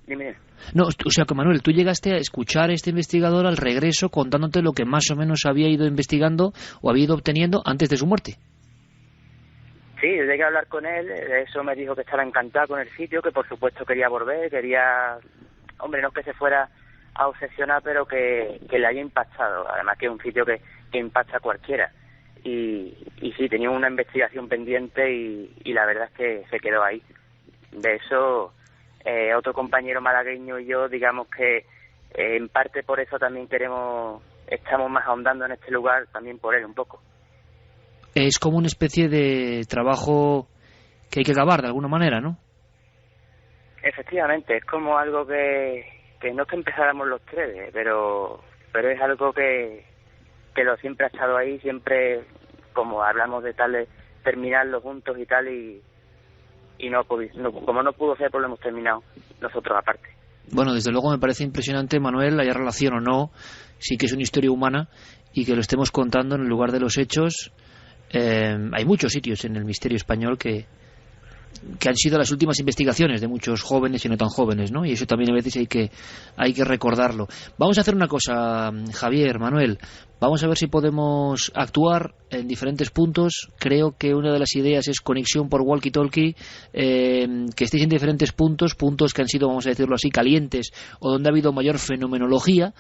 Dime. No, o sea que Manuel, tú llegaste a escuchar a este investigador al regreso contándote lo que más o menos había ido investigando o había ido obteniendo antes de su muerte. Sí, yo llegué a hablar con él, eso me dijo que estaba encantado con el sitio, que por supuesto quería volver, hombre, no es que se fuera a obsesionar, pero que le haya impactado, además que es un sitio que impacta a cualquiera. Y sí, tenía una investigación pendiente y la verdad es que se quedó ahí. De eso, otro compañero malagueño y yo, digamos que en parte por eso también estamos más ahondando en este lugar, también por él un poco. Es como una especie de trabajo que hay que acabar de alguna manera, ¿no? Efectivamente, es como algo que no es que empezáramos los tres, pero es algo que siempre ha estado ahí, siempre, como hablamos de terminarlo juntos y tal, y como no pudo ser, pues lo hemos terminado nosotros aparte. Bueno, desde luego me parece impresionante, Manuel, haya relación o no, sí que es una historia humana y que lo estemos contando en el lugar de los hechos. Hay muchos sitios en el misterio español que han sido las últimas investigaciones de muchos jóvenes y no tan jóvenes, ¿no? Y eso también a veces hay que recordarlo. Vamos a hacer una cosa, Javier, Manuel. Vamos a ver si podemos actuar en diferentes puntos. Creo que una de las ideas es conexión por walkie-talkie, que estéis en diferentes puntos que han sido, vamos a decirlo así, calientes o donde ha habido mayor fenomenología,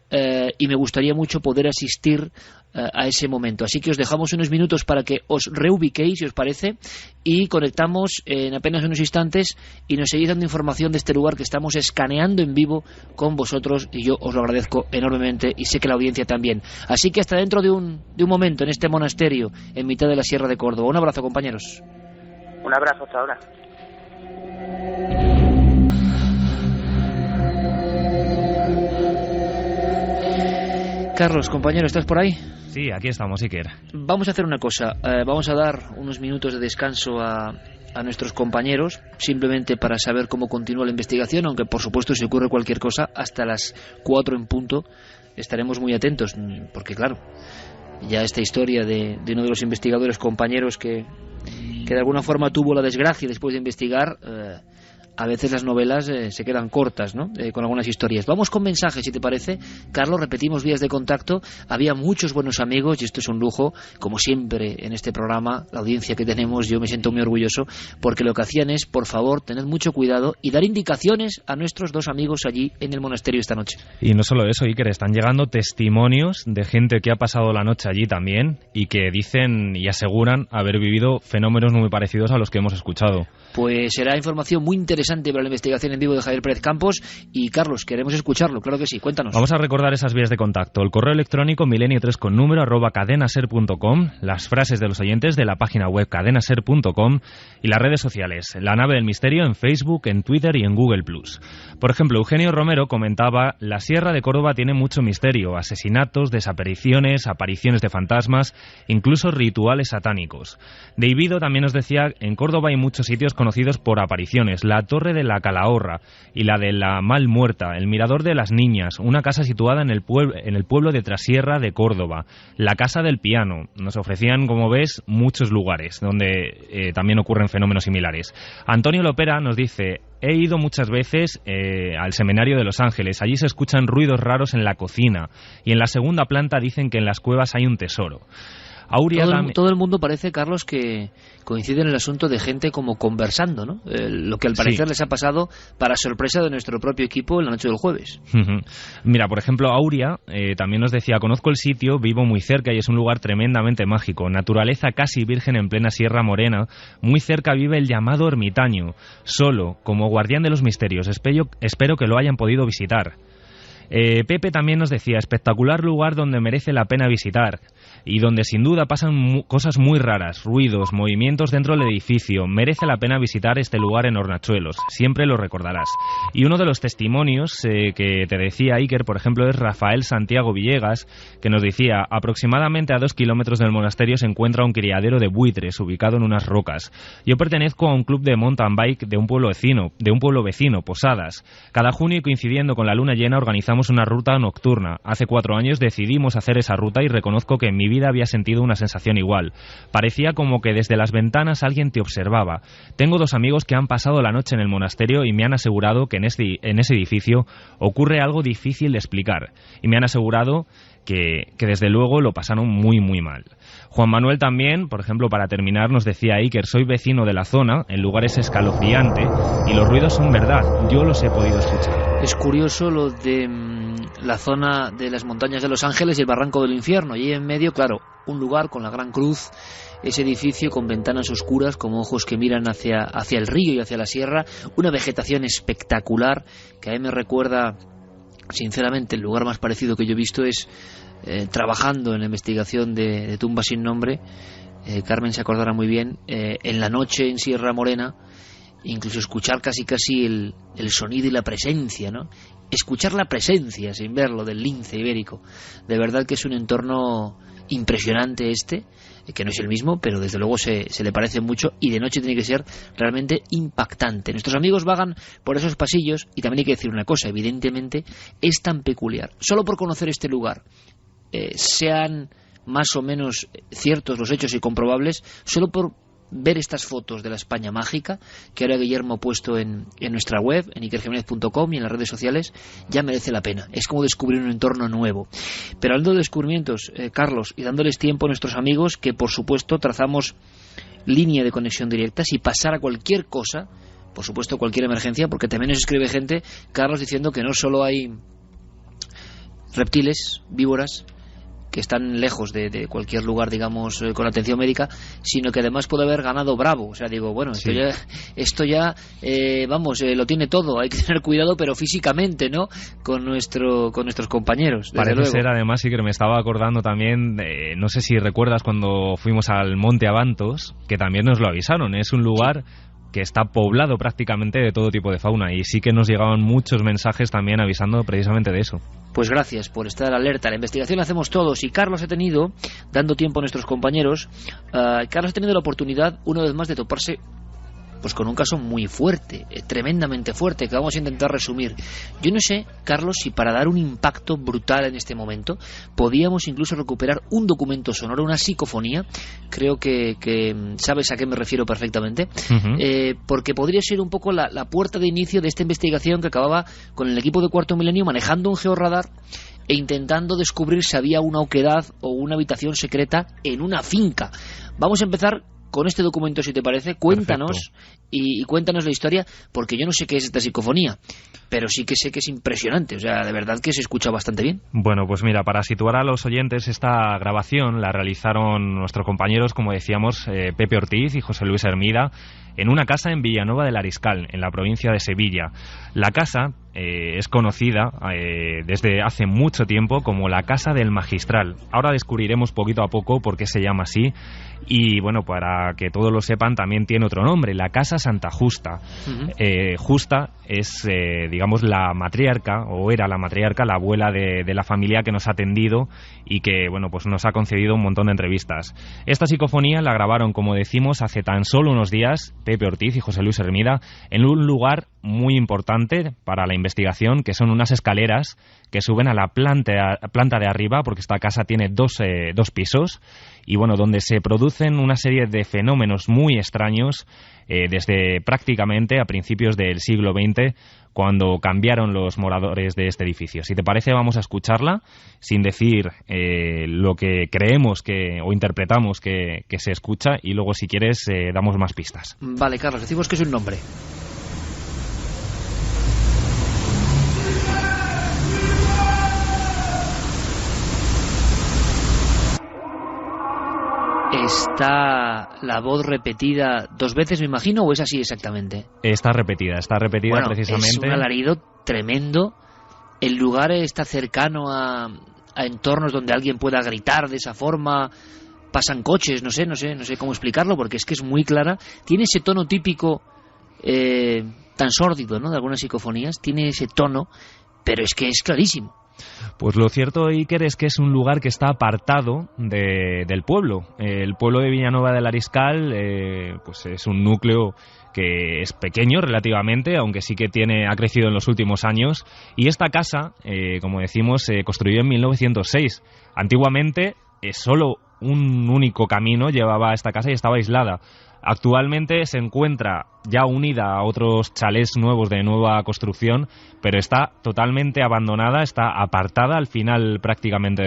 y me gustaría mucho poder asistir a ese momento. Así que os dejamos unos minutos para que os reubiquéis, si os parece, y conectamos en apenas unos instantes y nos seguís dando información de este lugar que estamos escaneando en vivo con vosotros, y yo os lo agradezco enormemente y sé que la audiencia también. Así que hasta dentro de un momento en este monasterio en mitad de la Sierra de Córdoba. Un abrazo, compañeros. Un abrazo, hasta ahora. Carlos, compañero, ¿estás por ahí? Sí, aquí estamos, Iker. Vamos a hacer una cosa, vamos a dar unos minutos de descanso a nuestros compañeros, simplemente para saber cómo continúa la investigación, aunque por supuesto si ocurre cualquier cosa, hasta las 4 en punto estaremos muy atentos, porque claro, ya esta historia de uno de los investigadores compañeros que que de alguna forma tuvo la desgracia después de investigar, a veces las novelas se quedan cortas, ¿no? Con algunas historias. Vamos con mensajes, si te parece. Carlos, repetimos vías de contacto. Había muchos buenos amigos y esto es un lujo, como siempre en este programa, la audiencia que tenemos, yo me siento muy orgulloso, porque lo que hacían es, por favor, tener mucho cuidado y dar indicaciones a nuestros dos amigos allí en el monasterio esta noche. Y no solo eso, Iker, están llegando testimonios de gente que ha pasado la noche allí también y que dicen y aseguran haber vivido fenómenos muy parecidos a los que hemos escuchado. Pues será información muy interesante para la investigación en vivo de Javier Pérez Campos. Y Carlos, queremos escucharlo, claro que sí, cuéntanos. Vamos a recordar esas vías de contacto: el correo electrónico milenio3con número @cadenaser.com, las frases de los oyentes de la página web cadenaser.com y las redes sociales, La Nave del Misterio en Facebook, en Twitter y en Google+. Por ejemplo, Eugenio Romero comentaba: la Sierra de Córdoba tiene mucho misterio, asesinatos, desapariciones, apariciones de fantasmas, incluso rituales satánicos. Davido también nos decía: en Córdoba hay muchos sitios conocidos por apariciones, la Torre de la Calahorra y la de la Mal Muerta, el Mirador de las Niñas, una casa situada en el pueblo de Trasierra de Córdoba, la Casa del Piano. Nos ofrecían, como ves, muchos lugares donde también ocurren fenómenos similares. Antonio Lopera nos dice: he ido muchas veces al Seminario de Los Ángeles. Allí se escuchan ruidos raros en la cocina y en la segunda planta dicen que en las cuevas hay un tesoro. Todo el mundo parece, Carlos, que coincide en el asunto de gente como conversando, ¿no? Lo que al parecer les ha pasado para sorpresa de nuestro propio equipo en la noche del jueves. Mira, por ejemplo, Aurea también nos decía: conozco el sitio, vivo muy cerca y es un lugar tremendamente mágico. Naturaleza casi virgen en plena Sierra Morena. Muy cerca vive el llamado ermitaño, solo, como guardián de los misterios. Espero que lo hayan podido visitar. Pepe también nos decía: espectacular lugar donde merece la pena visitar y donde sin duda pasan cosas muy raras, ruidos, movimientos dentro del edificio. Merece la pena visitar este lugar en Hornachuelos, siempre lo recordarás. Y uno de los testimonios que te decía Iker, por ejemplo, es Rafael Santiago Villegas, que nos decía: aproximadamente a 2 kilómetros del monasterio se encuentra un criadero de buitres ubicado en unas rocas. Yo pertenezco a un club de mountain bike de un pueblo vecino, Posadas. Cada junio, coincidiendo con la luna llena, organizamos una ruta nocturna. Hace 4 años decidimos hacer esa ruta y reconozco que en mi vida había sentido una sensación igual. Parecía como que desde las ventanas alguien te observaba. Tengo 2 amigos que han pasado la noche en el monasterio y me han asegurado que en ese edificio ocurre algo difícil de explicar. Y me han asegurado que desde luego lo pasaron muy muy mal. Juan Manuel también, por ejemplo, para terminar, nos decía: Iker, soy vecino de la zona, el lugar es escalofriante y los ruidos son verdad, yo los he podido escuchar. Es curioso lo de la zona de las montañas de Los Ángeles y el Barranco del Infierno, y en medio, claro, un lugar con la Gran Cruz, ese edificio con ventanas oscuras como ojos que miran hacia el río y hacia la sierra, una vegetación espectacular que a mí me recuerda, sinceramente, el lugar más parecido que yo he visto es trabajando en la investigación de tumbas sin nombre. Carmen se acordará muy bien, en la noche en Sierra Morena, incluso escuchar casi el sonido y la presencia, ¿no? Escuchar la presencia sin verlo del lince ibérico. De verdad que es un entorno impresionante que no es el mismo, pero desde luego se le parece mucho, y de noche tiene que ser realmente impactante. Nuestros amigos vagan por esos pasillos, y también hay que decir una cosa: evidentemente es tan peculiar, solo por conocer este lugar, sean más o menos ciertos los hechos y comprobables, solo por ver estas fotos de la España mágica que ahora Guillermo ha puesto en nuestra web, en ikerjimenez.com y en las redes sociales, ya merece la pena. Es como descubrir un entorno nuevo. Pero hablando de descubrimientos, Carlos, y dándoles tiempo a nuestros amigos, que por supuesto trazamos línea de conexión directa, si pasara cualquier cosa, por supuesto cualquier emergencia, porque también nos escribe gente, Carlos, diciendo que no solo hay reptiles, víboras, que están lejos de cualquier lugar, digamos, con atención médica, sino que además puede haber ganado bravo. O sea, digo, bueno, esto ya lo tiene todo. Hay que tener cuidado, pero físicamente, ¿no?, con nuestros compañeros. Parece ser, además, sí, que me estaba acordando también, no sé si recuerdas cuando fuimos al Monte Abantos, que también nos lo avisaron. Es un lugar que está poblado prácticamente de todo tipo de fauna, y sí que nos llegaban muchos mensajes también avisando precisamente de eso. Pues gracias por estar alerta. La investigación la hacemos todos, y Carlos ha tenido, dando tiempo a nuestros compañeros, Carlos ha tenido la oportunidad una vez más de toparse pues con un caso muy fuerte, tremendamente fuerte, que vamos a intentar resumir. Yo no sé, Carlos, si para dar un impacto brutal en este momento podíamos incluso recuperar un documento sonoro, una psicofonía. Creo que sabes a qué me refiero perfectamente, porque podría ser un poco la puerta de inicio de esta investigación que acababa con el equipo de Cuarto Milenio manejando un georradar e intentando descubrir si había una oquedad o una habitación secreta en una finca. Vamos a empezar con este documento, si te parece. Cuéntanos y cuéntanos la historia, porque yo no sé qué es esta psicofonía, pero sí que sé que es impresionante, o sea, de verdad que se escucha bastante bien. Bueno, pues mira, para situar a los oyentes, esta grabación la realizaron nuestros compañeros, como decíamos, Pepe Ortiz y José Luis Hermida, en una casa en Villanueva del Ariscal, en la provincia de Sevilla. La casa es conocida desde hace mucho tiempo como la Casa del Magistral. Ahora descubriremos poquito a poco por qué se llama así. Y bueno, para que todos lo sepan, también tiene otro nombre, la Casa Santa Justa. Justa es, digamos, la matriarca, o era la matriarca, la abuela de la familia que nos ha atendido y que, bueno, pues nos ha concedido un montón de entrevistas. Esta psicofonía la grabaron, como decimos, hace tan solo unos días, Pepe Ortiz y José Luis Hermida, en un lugar muy importante para la investigación, que son unas escaleras que suben a la planta de arriba, porque esta casa tiene dos pisos, y bueno, donde se producen una serie de fenómenos muy extraños desde prácticamente a principios del siglo XX, cuando cambiaron los moradores de este edificio. Si te parece, vamos a escucharla sin decir lo que creemos o interpretamos que se escucha, y luego, si quieres, damos más pistas. Vale, Carlos, decimos que es un nombre. ¿Está la voz repetida 2 veces, me imagino, o es así exactamente? Está repetida bueno, precisamente. Es un alarido tremendo. El lugar está cercano a entornos donde alguien pueda gritar de esa forma. Pasan coches, no sé cómo explicarlo, porque es que es muy clara. Tiene ese tono típico tan sórdido, ¿no?, de algunas psicofonías. Tiene ese tono, pero es que es clarísimo. Pues lo cierto, Iker, es que es un lugar que está apartado del pueblo. El pueblo de Villanueva del Ariscal pues es un núcleo que es pequeño relativamente, aunque sí que ha crecido en los últimos años. Y esta casa, como decimos, se construyó en 1906. Antiguamente solo un único camino llevaba a esta casa y estaba aislada. Actualmente se encuentra ya unida a otros chalés nuevos de nueva construcción, pero está totalmente abandonada, está apartada al final prácticamente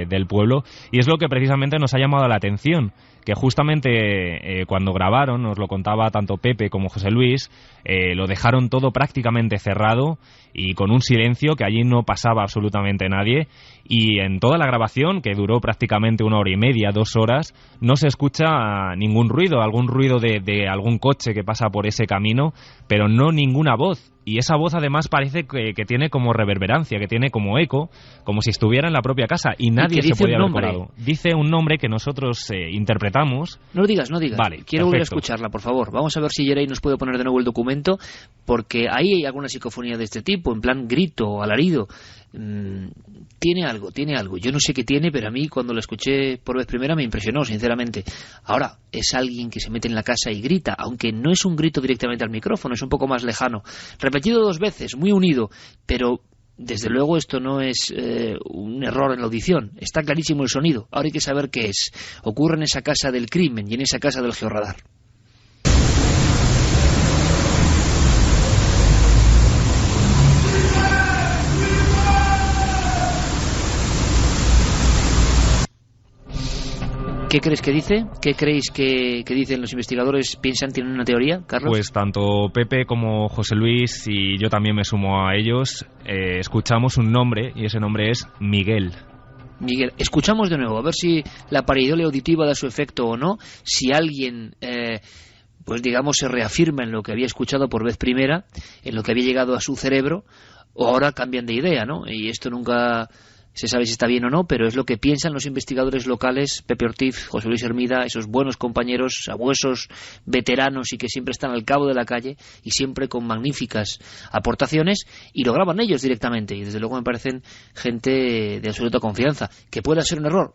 del pueblo, y es lo que precisamente nos ha llamado la atención, que justamente cuando grabaron, nos lo contaba tanto Pepe como José Luis, lo dejaron todo prácticamente cerrado y con un silencio que allí no pasaba absolutamente nadie, y en toda la grabación, que duró prácticamente 1 hora y media, 2 horas, no se escucha ningún ruido, algún ruido de algún coche que pasa por ese camino, pero no ninguna voz. Y esa voz además parece que tiene como reverberancia, que tiene como eco, como si estuviera en la propia casa, y nadie se podía haber colado. Dice un nombre que nosotros interpretamos. No digas. Vale, quiero volver a escucharla, por favor. Vamos a ver si Yeray nos puede poner de nuevo el documento, porque ahí hay alguna psicofonía de este tipo, en plan grito o alarido. Tiene algo. Yo no sé qué tiene, pero a mí cuando lo escuché por vez primera me impresionó, sinceramente. Ahora, es alguien que se mete en la casa y grita, aunque no es un grito directamente al micrófono, es un poco más lejano. Repetido 2 veces, muy unido, pero desde luego esto no es un error en la audición. Está clarísimo el sonido. Ahora hay que saber qué es. Ocurre en esa casa del crimen y en esa casa del georradar. ¿Qué crees que dice? ¿Qué creéis que dicen los investigadores? ¿Piensan, tienen una teoría, Carlos? Pues tanto Pepe como José Luis, y yo también me sumo a ellos, escuchamos un nombre, y ese nombre es Miguel. Miguel, escuchamos de nuevo, a ver si la pareidolia auditiva da su efecto o no, si alguien, pues digamos, se reafirma en lo que había escuchado por vez primera, en lo que había llegado a su cerebro, o ahora cambian de idea, ¿no? Y esto nunca se sabe si está bien o no, pero es lo que piensan los investigadores locales, Pepe Ortiz, José Luis Hermida, esos buenos compañeros, sabuesos, veteranos y que siempre están al cabo de la calle y siempre con magníficas aportaciones, y lo graban ellos directamente, y desde luego me parecen gente de absoluta confianza. Que pueda ser un error,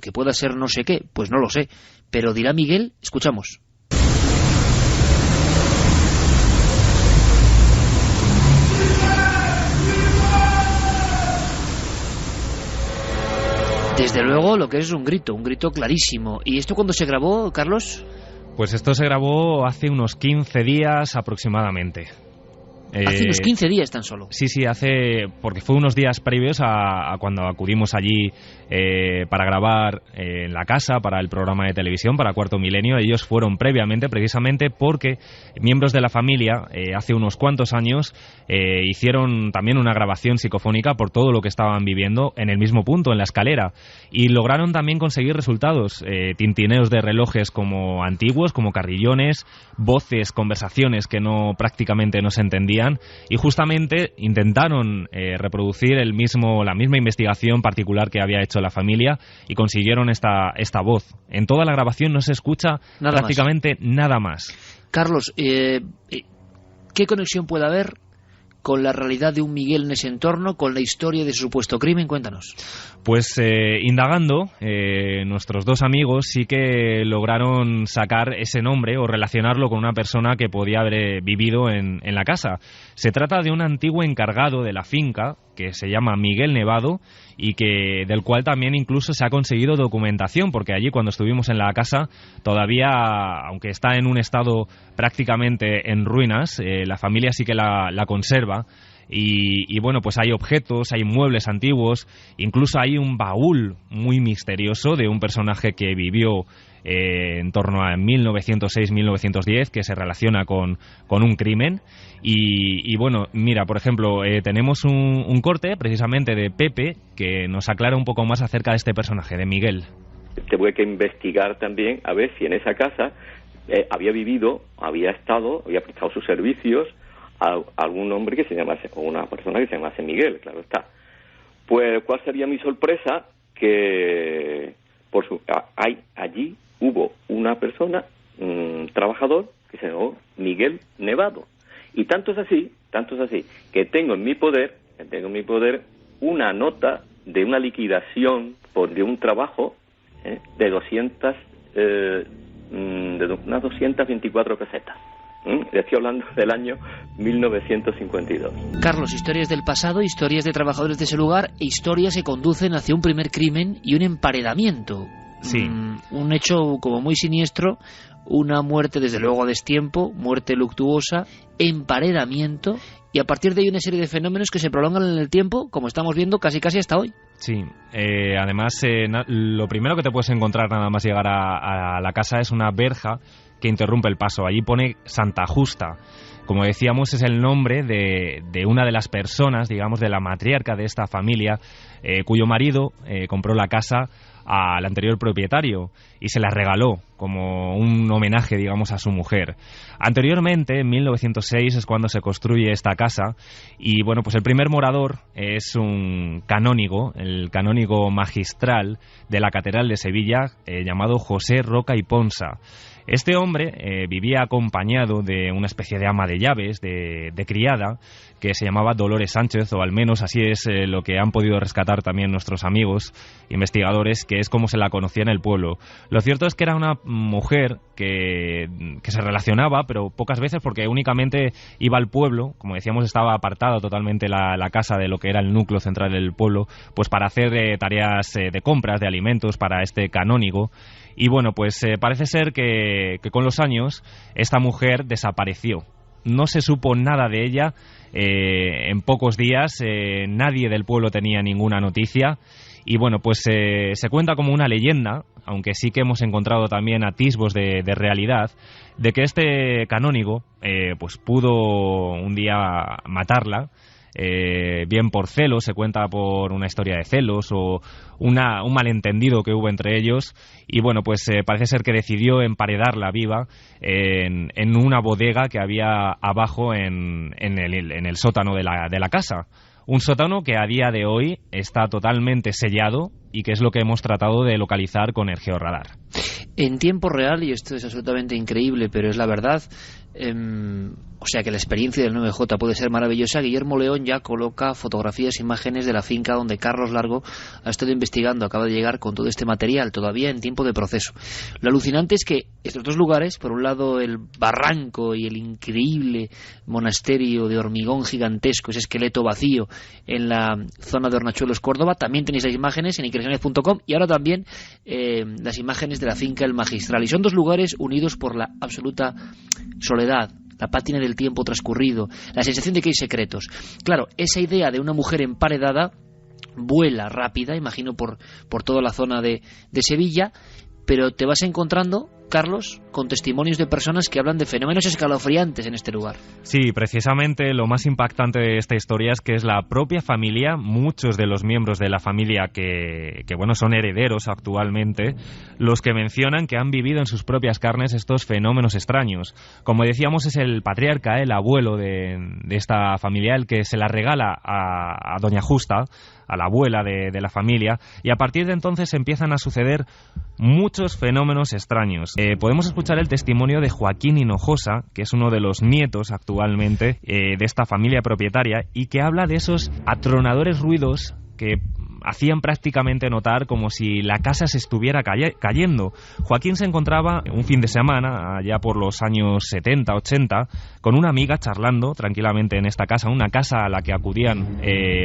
que pueda ser no sé qué, pues no lo sé, pero dirá Miguel. Escuchamos. Desde luego lo que es un grito clarísimo. ¿Y esto cuándo se grabó, Carlos? Pues esto se grabó hace unos 15 días aproximadamente. Hace unos 15 días tan solo. Sí, porque fue unos días previos a cuando acudimos allí para grabar en la casa, para el programa de televisión, para Cuarto Milenio. Ellos fueron previamente, precisamente porque miembros de la familia, hace unos cuantos años, hicieron también una grabación psicofónica por todo lo que estaban viviendo en el mismo punto, en la escalera. Y lograron también conseguir resultados, tintineos de relojes como antiguos, como carrillones, voces, conversaciones que prácticamente no se entendían. Y justamente intentaron reproducir la misma investigación particular que había hecho la familia y consiguieron esta voz. En toda la grabación no se escucha prácticamente nada más. Carlos, ¿qué conexión puede haber con la realidad de un Miguel en ese entorno, con la historia de su supuesto crimen? Cuéntanos. Pues indagando, nuestros dos amigos sí que lograron sacar ese nombre o relacionarlo con una persona que podía haber vivido en la casa. Se trata de un antiguo encargado de la finca que se llama Miguel Nevado y del cual también incluso se ha conseguido documentación, porque allí cuando estuvimos en la casa todavía, aunque está en un estado prácticamente en ruinas, la familia sí que la conserva. Y bueno, pues hay objetos, hay muebles antiguos, incluso hay un baúl muy misterioso de un personaje que vivió en torno a 1906-1910, que se relaciona con un crimen. Y bueno, mira, por ejemplo, tenemos un corte precisamente de Pepe que nos aclara un poco más acerca de este personaje, de Miguel. Tuve que investigar también a ver si en esa casa había vivido, había prestado sus servicios a algún hombre que se llamase, o una persona que se llamase Miguel, claro está. Pues, ¿cuál sería mi sorpresa? Que allí hubo una persona, un trabajador, que se llamó Miguel Nevado. Y tanto es así, que tengo en mi poder una nota de una liquidación de un trabajo de unas 224 pesetas. Estoy hablando del año 1952. Carlos, historias del pasado, historias de trabajadores de ese lugar e historias que conducen hacia un primer crimen y un emparedamiento. Sí. Un hecho como muy siniestro, una muerte desde luego a destiempo, muerte luctuosa, emparedamiento, y a partir de ahí una serie de fenómenos que se prolongan en el tiempo, como estamos viendo casi hasta hoy. Sí, además lo primero que te puedes encontrar nada más llegar a la casa es una verja que interrumpe el paso. Allí pone Santa Justa. Como decíamos, es el nombre de una de las personas, digamos, de la matriarca de esta familia, cuyo marido compró la casa al anterior propietario y se la regaló como un homenaje, digamos, a su mujer. Anteriormente, en 1906, es cuando se construye esta casa y, bueno, pues el primer morador es un canónigo, el canónigo magistral de la Catedral de Sevilla, llamado José Roca y Ponsa. Este hombre vivía acompañado de una especie de ama de llaves, de criada, que se llamaba Dolores Sánchez, o al menos así es lo que han podido rescatar también nuestros amigos investigadores, que es como se la conocía en el pueblo. Lo cierto es que era una mujer que se relacionaba, pero pocas veces, porque únicamente iba al pueblo, como decíamos, estaba apartada totalmente la casa de lo que era el núcleo central del pueblo, pues para hacer tareas de compras, de alimentos para este canónigo. Y bueno, pues parece ser que con los años esta mujer desapareció. No se supo nada de ella en pocos días, nadie del pueblo tenía ninguna noticia. Y bueno, pues se cuenta como una leyenda, aunque sí que hemos encontrado también atisbos de realidad, de que este canónigo pues pudo un día matarla. Bien por celos, se cuenta por una historia de celos o un malentendido que hubo entre ellos, y bueno, pues parece ser que decidió emparedarla viva en una bodega que había abajo en el sótano de la casa. Un sótano que a día de hoy está totalmente sellado y que es lo que hemos tratado de localizar con el georradar. En tiempo real, y esto es absolutamente increíble, pero es la verdad, O sea que la experiencia del 9J puede ser maravillosa. Guillermo León ya coloca fotografías, imágenes de la finca donde Carlos Largo ha estado investigando, acaba de llegar con todo este material, todavía en tiempo de proceso. Lo alucinante es que estos dos lugares, por un lado el barranco y el increíble monasterio de hormigón gigantesco, ese esqueleto vacío en la zona de Hornachuelos, Córdoba, también tenéis las imágenes en increíbles.com, y ahora también las imágenes de la finca El Magistral. Y son dos lugares unidos por la absoluta soledad, la pátina del tiempo transcurrido, la sensación de que hay secretos. Claro, esa idea de una mujer emparedada vuela rápida, imagino, por toda la zona de Sevilla, pero te vas encontrando, Carlos, con testimonios de personas que hablan de fenómenos escalofriantes en este lugar. Sí, precisamente lo más impactante de esta historia es que es la propia familia, muchos de los miembros de la familia que bueno, son herederos actualmente, los que mencionan que han vivido en sus propias carnes estos fenómenos extraños. Como decíamos, es el patriarca, el abuelo de esta familia, el que se la regala a Doña Justa, a la abuela de la familia, y a partir de entonces empiezan a suceder muchos fenómenos extraños. Podemos escuchar el testimonio de Joaquín Hinojosa, que es uno de los nietos actualmente de esta familia propietaria, y que habla de esos atronadores ruidos que hacían prácticamente notar como si la casa se estuviera cayendo. Joaquín se encontraba un fin de semana, allá por los años 70, 80, con una amiga charlando tranquilamente en esta casa, una casa a la que acudían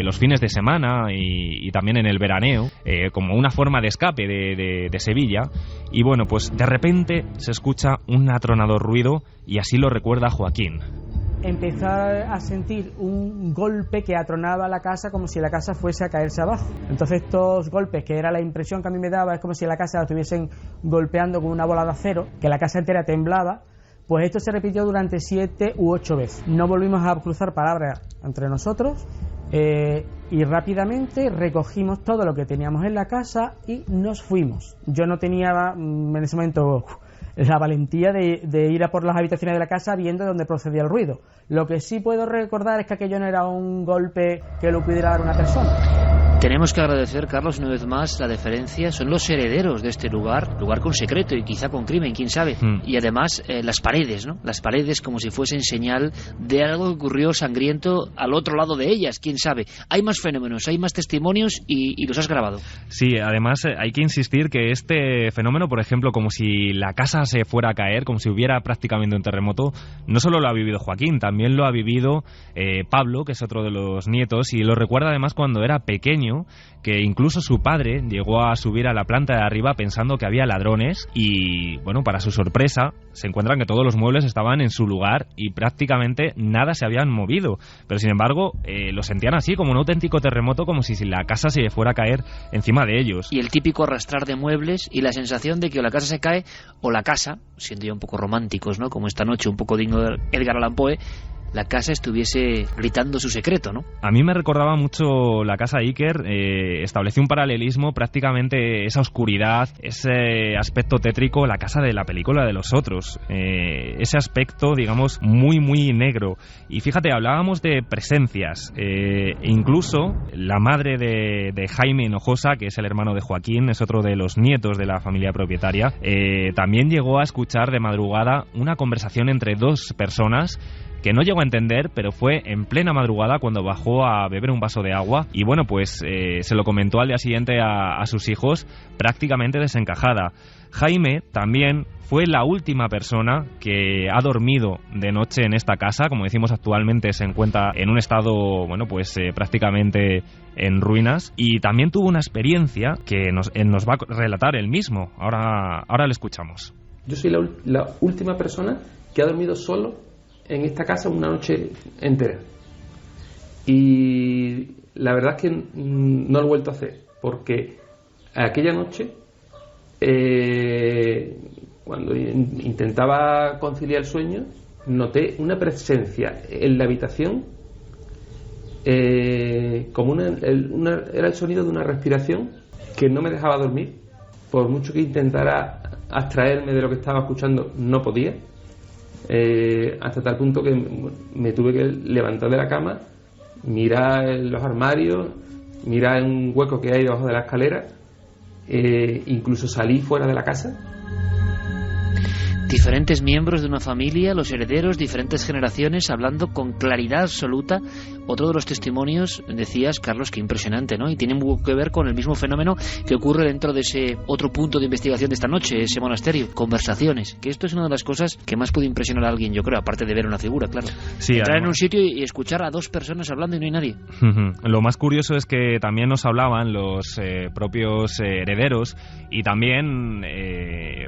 los fines de semana y también en el veraneo, como una forma de escape de Sevilla. Y bueno, pues de repente se escucha un atronador ruido, y así lo recuerda Joaquín. Empezó a sentir un golpe que atronaba la casa como si la casa fuese a caerse abajo. Entonces estos golpes, que era la impresión que a mí me daba, es como si la casa la estuviesen golpeando con una bola de acero, que la casa entera temblaba. Pues esto se repitió durante 7 u 8 veces. No volvimos a cruzar palabras entre nosotros y rápidamente recogimos todo lo que teníamos en la casa y nos fuimos. Yo no tenía en ese momento la valentía de ir a por las habitaciones de la casa viendo de dónde procedía el ruido. Lo que sí puedo recordar es que aquello no era un golpe que lo pudiera dar una persona. Tenemos que agradecer, Carlos, una vez más la deferencia. Son los herederos de este lugar con secreto y quizá con crimen, quién sabe. Y además las paredes, ¿no? Las paredes como si fuesen señal de algo que ocurrió sangriento al otro lado de ellas, quién sabe. Hay más fenómenos, hay más testimonios y los has grabado. Sí, además hay que insistir que este fenómeno, por ejemplo, como si la casa se fuera a caer, como si hubiera prácticamente un terremoto, no solo lo ha vivido Joaquín, también lo ha vivido Pablo, que es otro de los nietos, y lo recuerda además cuando era pequeño, que incluso su padre llegó a subir a la planta de arriba pensando que había ladrones y, bueno, para su sorpresa, se encuentran que todos los muebles estaban en su lugar y prácticamente nada se habían movido. Pero, sin embargo, lo sentían así, como un auténtico terremoto, como si la casa se fuera a caer encima de ellos. Y el típico arrastrar de muebles y la sensación de que o la casa se cae o la casa, siendo ya un poco románticos, ¿no?, como esta noche, un poco digno de Edgar Allan Poe, la casa estuviese gritando su secreto, ¿no? A mí me recordaba mucho la casa Iker, estableció un paralelismo, prácticamente esa oscuridad, ese aspecto tétrico, la casa de la película de Los Otros, ese aspecto, digamos, muy, muy negro. Y fíjate, hablábamos de presencias, incluso la madre de Jaime Hinojosa, que es el hermano de Joaquín, es otro de los nietos de la familia propietaria, también llegó a escuchar de madrugada una conversación entre dos personas que no llegó a entender, pero fue en plena madrugada cuando bajó a beber un vaso de agua y bueno, pues se lo comentó al día siguiente a sus hijos prácticamente desencajada. Jaime también fue la última persona que ha dormido de noche en esta casa. Como decimos, actualmente se encuentra en un estado, bueno, pues prácticamente en ruinas, y también tuvo una experiencia que nos va a relatar él mismo. Ahora le escuchamos. Yo soy la última persona que ha dormido solo en esta casa una noche entera, y la verdad es que no lo he vuelto a hacer, porque aquella noche cuando intentaba conciliar el sueño noté una presencia en la habitación, como era el sonido de una respiración que no me dejaba dormir. Por mucho que intentara abstraerme de lo que estaba escuchando, no podía. Hasta tal punto que me tuve que levantar de la cama, mirar en los armarios, mirar en un hueco que hay debajo de la escalera, incluso salí fuera de la casa. diferentes miembros de una familia, los herederos, diferentes generaciones, hablando con claridad absoluta. Otro de los testimonios, decías, Carlos, que impresionante, ¿no? Y tiene mucho que ver con el mismo fenómeno que ocurre dentro de ese otro punto de investigación de esta noche, ese monasterio, conversaciones, que esto es una de las cosas que más puede impresionar a alguien, yo creo, aparte de ver una figura, claro. Sí, entrar además en un sitio y escuchar a dos personas hablando y no hay nadie. Lo más curioso es que también nos hablaban los propios herederos y también,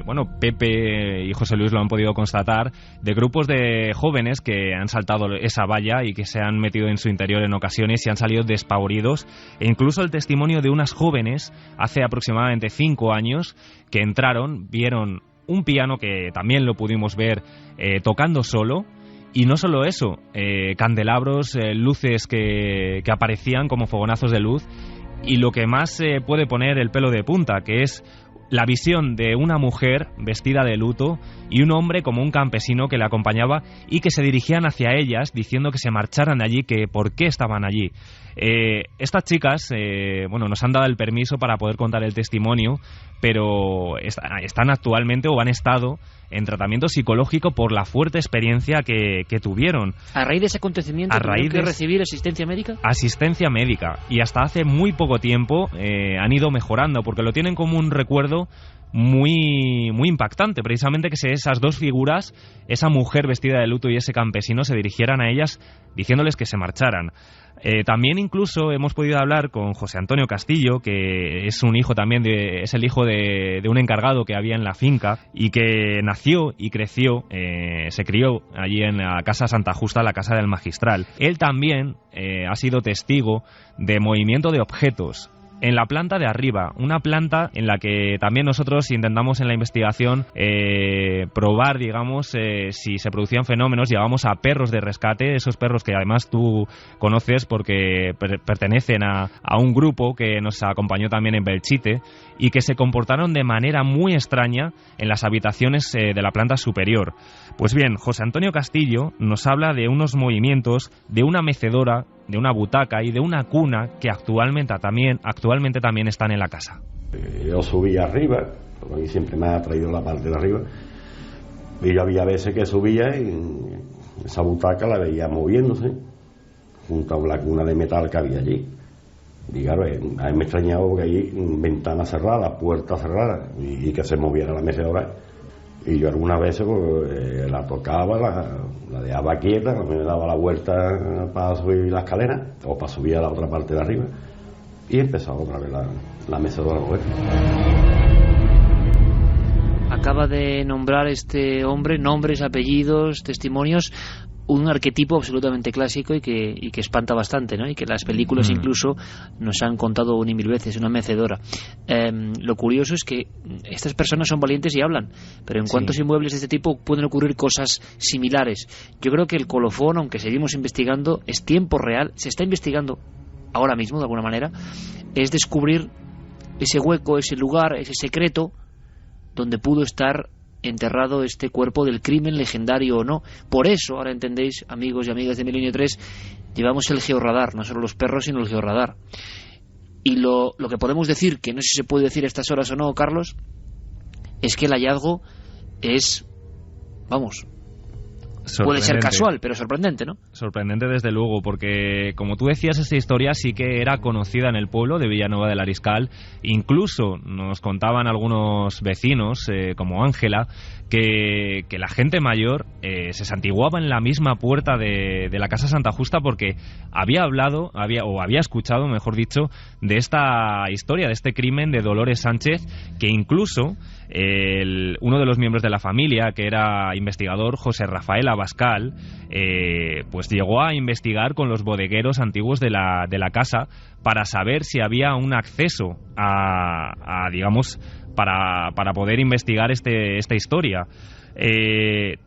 bueno, Pepe y José Luis lo han podido constatar, de grupos de jóvenes que han saltado esa valla y que se han metido en su interior en ocasiones y han salido despavoridos, e incluso el testimonio de unas jóvenes hace aproximadamente 5 años que entraron, vieron un piano que también lo pudimos ver tocando solo. Y no solo eso, candelabros, luces que aparecían como fogonazos de luz, y lo que más puede poner el pelo de punta, que es la visión de una mujer vestida de luto y un hombre como un campesino que le acompañaba y que se dirigían hacia ellas diciendo que se marcharan de allí, que por qué estaban allí. Estas chicas, bueno, nos han dado el permiso para poder contar el testimonio, pero están actualmente o han estado en tratamiento psicológico por la fuerte experiencia que tuvieron. ¿A raíz de ese acontecimiento tuvieron que recibir asistencia médica? Asistencia médica, y hasta hace muy poco tiempo han ido mejorando, porque lo tienen como un recuerdo muy, muy impactante, precisamente que esas dos figuras, esa mujer vestida de luto y ese campesino, se dirigieran a ellas diciéndoles que se marcharan. También incluso hemos podido hablar con José Antonio Castillo, que es un hijo también es el hijo de un encargado que había en la finca y que nació y creció, se crió allí en la Casa Santa Justa, la casa del magistral. Él también ha sido testigo de movimiento de objetos en la planta de arriba, una planta en la que también nosotros intentamos en la investigación probar, digamos, si se producían fenómenos. Llevamos a perros de rescate, esos perros que además tú conoces porque pertenecen a un grupo que nos acompañó también en Belchite y que se comportaron de manera muy extraña en las habitaciones de la planta superior. Pues bien, José Antonio Castillo nos habla de unos movimientos, de una mecedora, de una butaca y de una cuna que actualmente también están en la casa. Yo subí arriba, porque a mí siempre me ha atraído la parte de arriba, y yo había veces que subía y esa butaca la veía moviéndose junto a la cuna de metal que había allí. Y claro, a mí me extrañaba porque allí ventanas cerradas, puertas cerradas, y que se moviera la mecedora. Y yo algunas veces pues, la tocaba, la dejaba quieta, me daba la vuelta para subir la escalera o para subir a la otra parte de arriba, y empezaba otra vez la mecedora a mover. Acaba de nombrar este hombre nombres, apellidos, testimonios, un arquetipo absolutamente clásico y que espanta bastante, ¿no? Y que las películas incluso nos han contado una y mil veces, una mecedora. Lo curioso es que estas personas son valientes y hablan, pero en cuantos inmuebles de este tipo pueden ocurrir cosas similares. Yo creo que el colofón, aunque seguimos investigando, es tiempo real, se está investigando ahora mismo de alguna manera, es descubrir ese hueco, ese lugar, ese secreto donde pudo estar enterrado este cuerpo del crimen, legendario o no. Por eso, ahora entendéis, amigos y amigas de Milenio 3, llevamos el georradar, no solo los perros, sino el georradar. Y lo que podemos decir, que no sé si se puede decir a estas horas o no, Carlos, es que el hallazgo es, vamos, puede ser casual, pero sorprendente, ¿no? Sorprendente desde luego, porque como tú decías, esta historia sí que era conocida en el pueblo de Villanueva del Ariscal. Incluso nos contaban algunos vecinos, como Ángela, que la gente mayor se santiguaba en la misma puerta de la Casa Santa Justa porque había escuchado, mejor dicho, de esta historia, de este crimen de Dolores Sánchez, que incluso uno de los miembros de la familia, que era investigador, José Rafael Abascal, pues llegó a investigar con los bodegueros antiguos de la casa para saber si había un acceso a digamos, para poder investigar esta historia.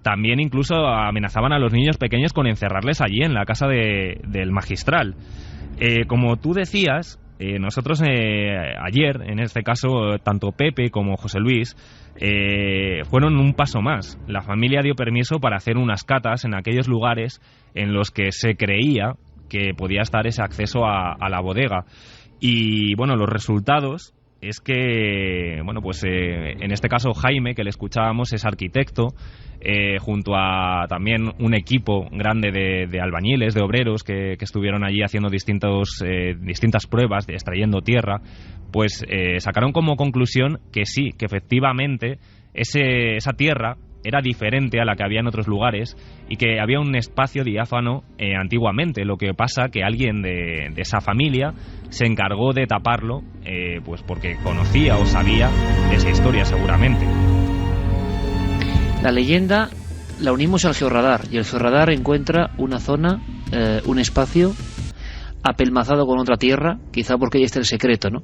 También incluso amenazaban a los niños pequeños con encerrarles allí en la casa del magistral. Como tú decías, nosotros ayer, en este caso, tanto Pepe como José Luis fueron un paso más. La familia dio permiso para hacer unas catas en aquellos lugares en los que se creía que podía estar ese acceso a la bodega. Y bueno, los resultados es que, bueno, pues en este caso Jaime, que le escuchábamos, es arquitecto, junto a también un equipo grande de albañiles, de obreros que estuvieron allí haciendo distintas pruebas, extrayendo tierra, pues sacaron como conclusión que sí, que efectivamente esa tierra era diferente a la que había en otros lugares y que había un espacio diáfano antiguamente. Lo que pasa que alguien de esa familia se encargó de taparlo, pues porque conocía o sabía de esa historia seguramente. La leyenda la unimos al georradar, y el georradar encuentra una zona, un espacio apelmazado con otra tierra, quizá porque ahí está el secreto, ¿no?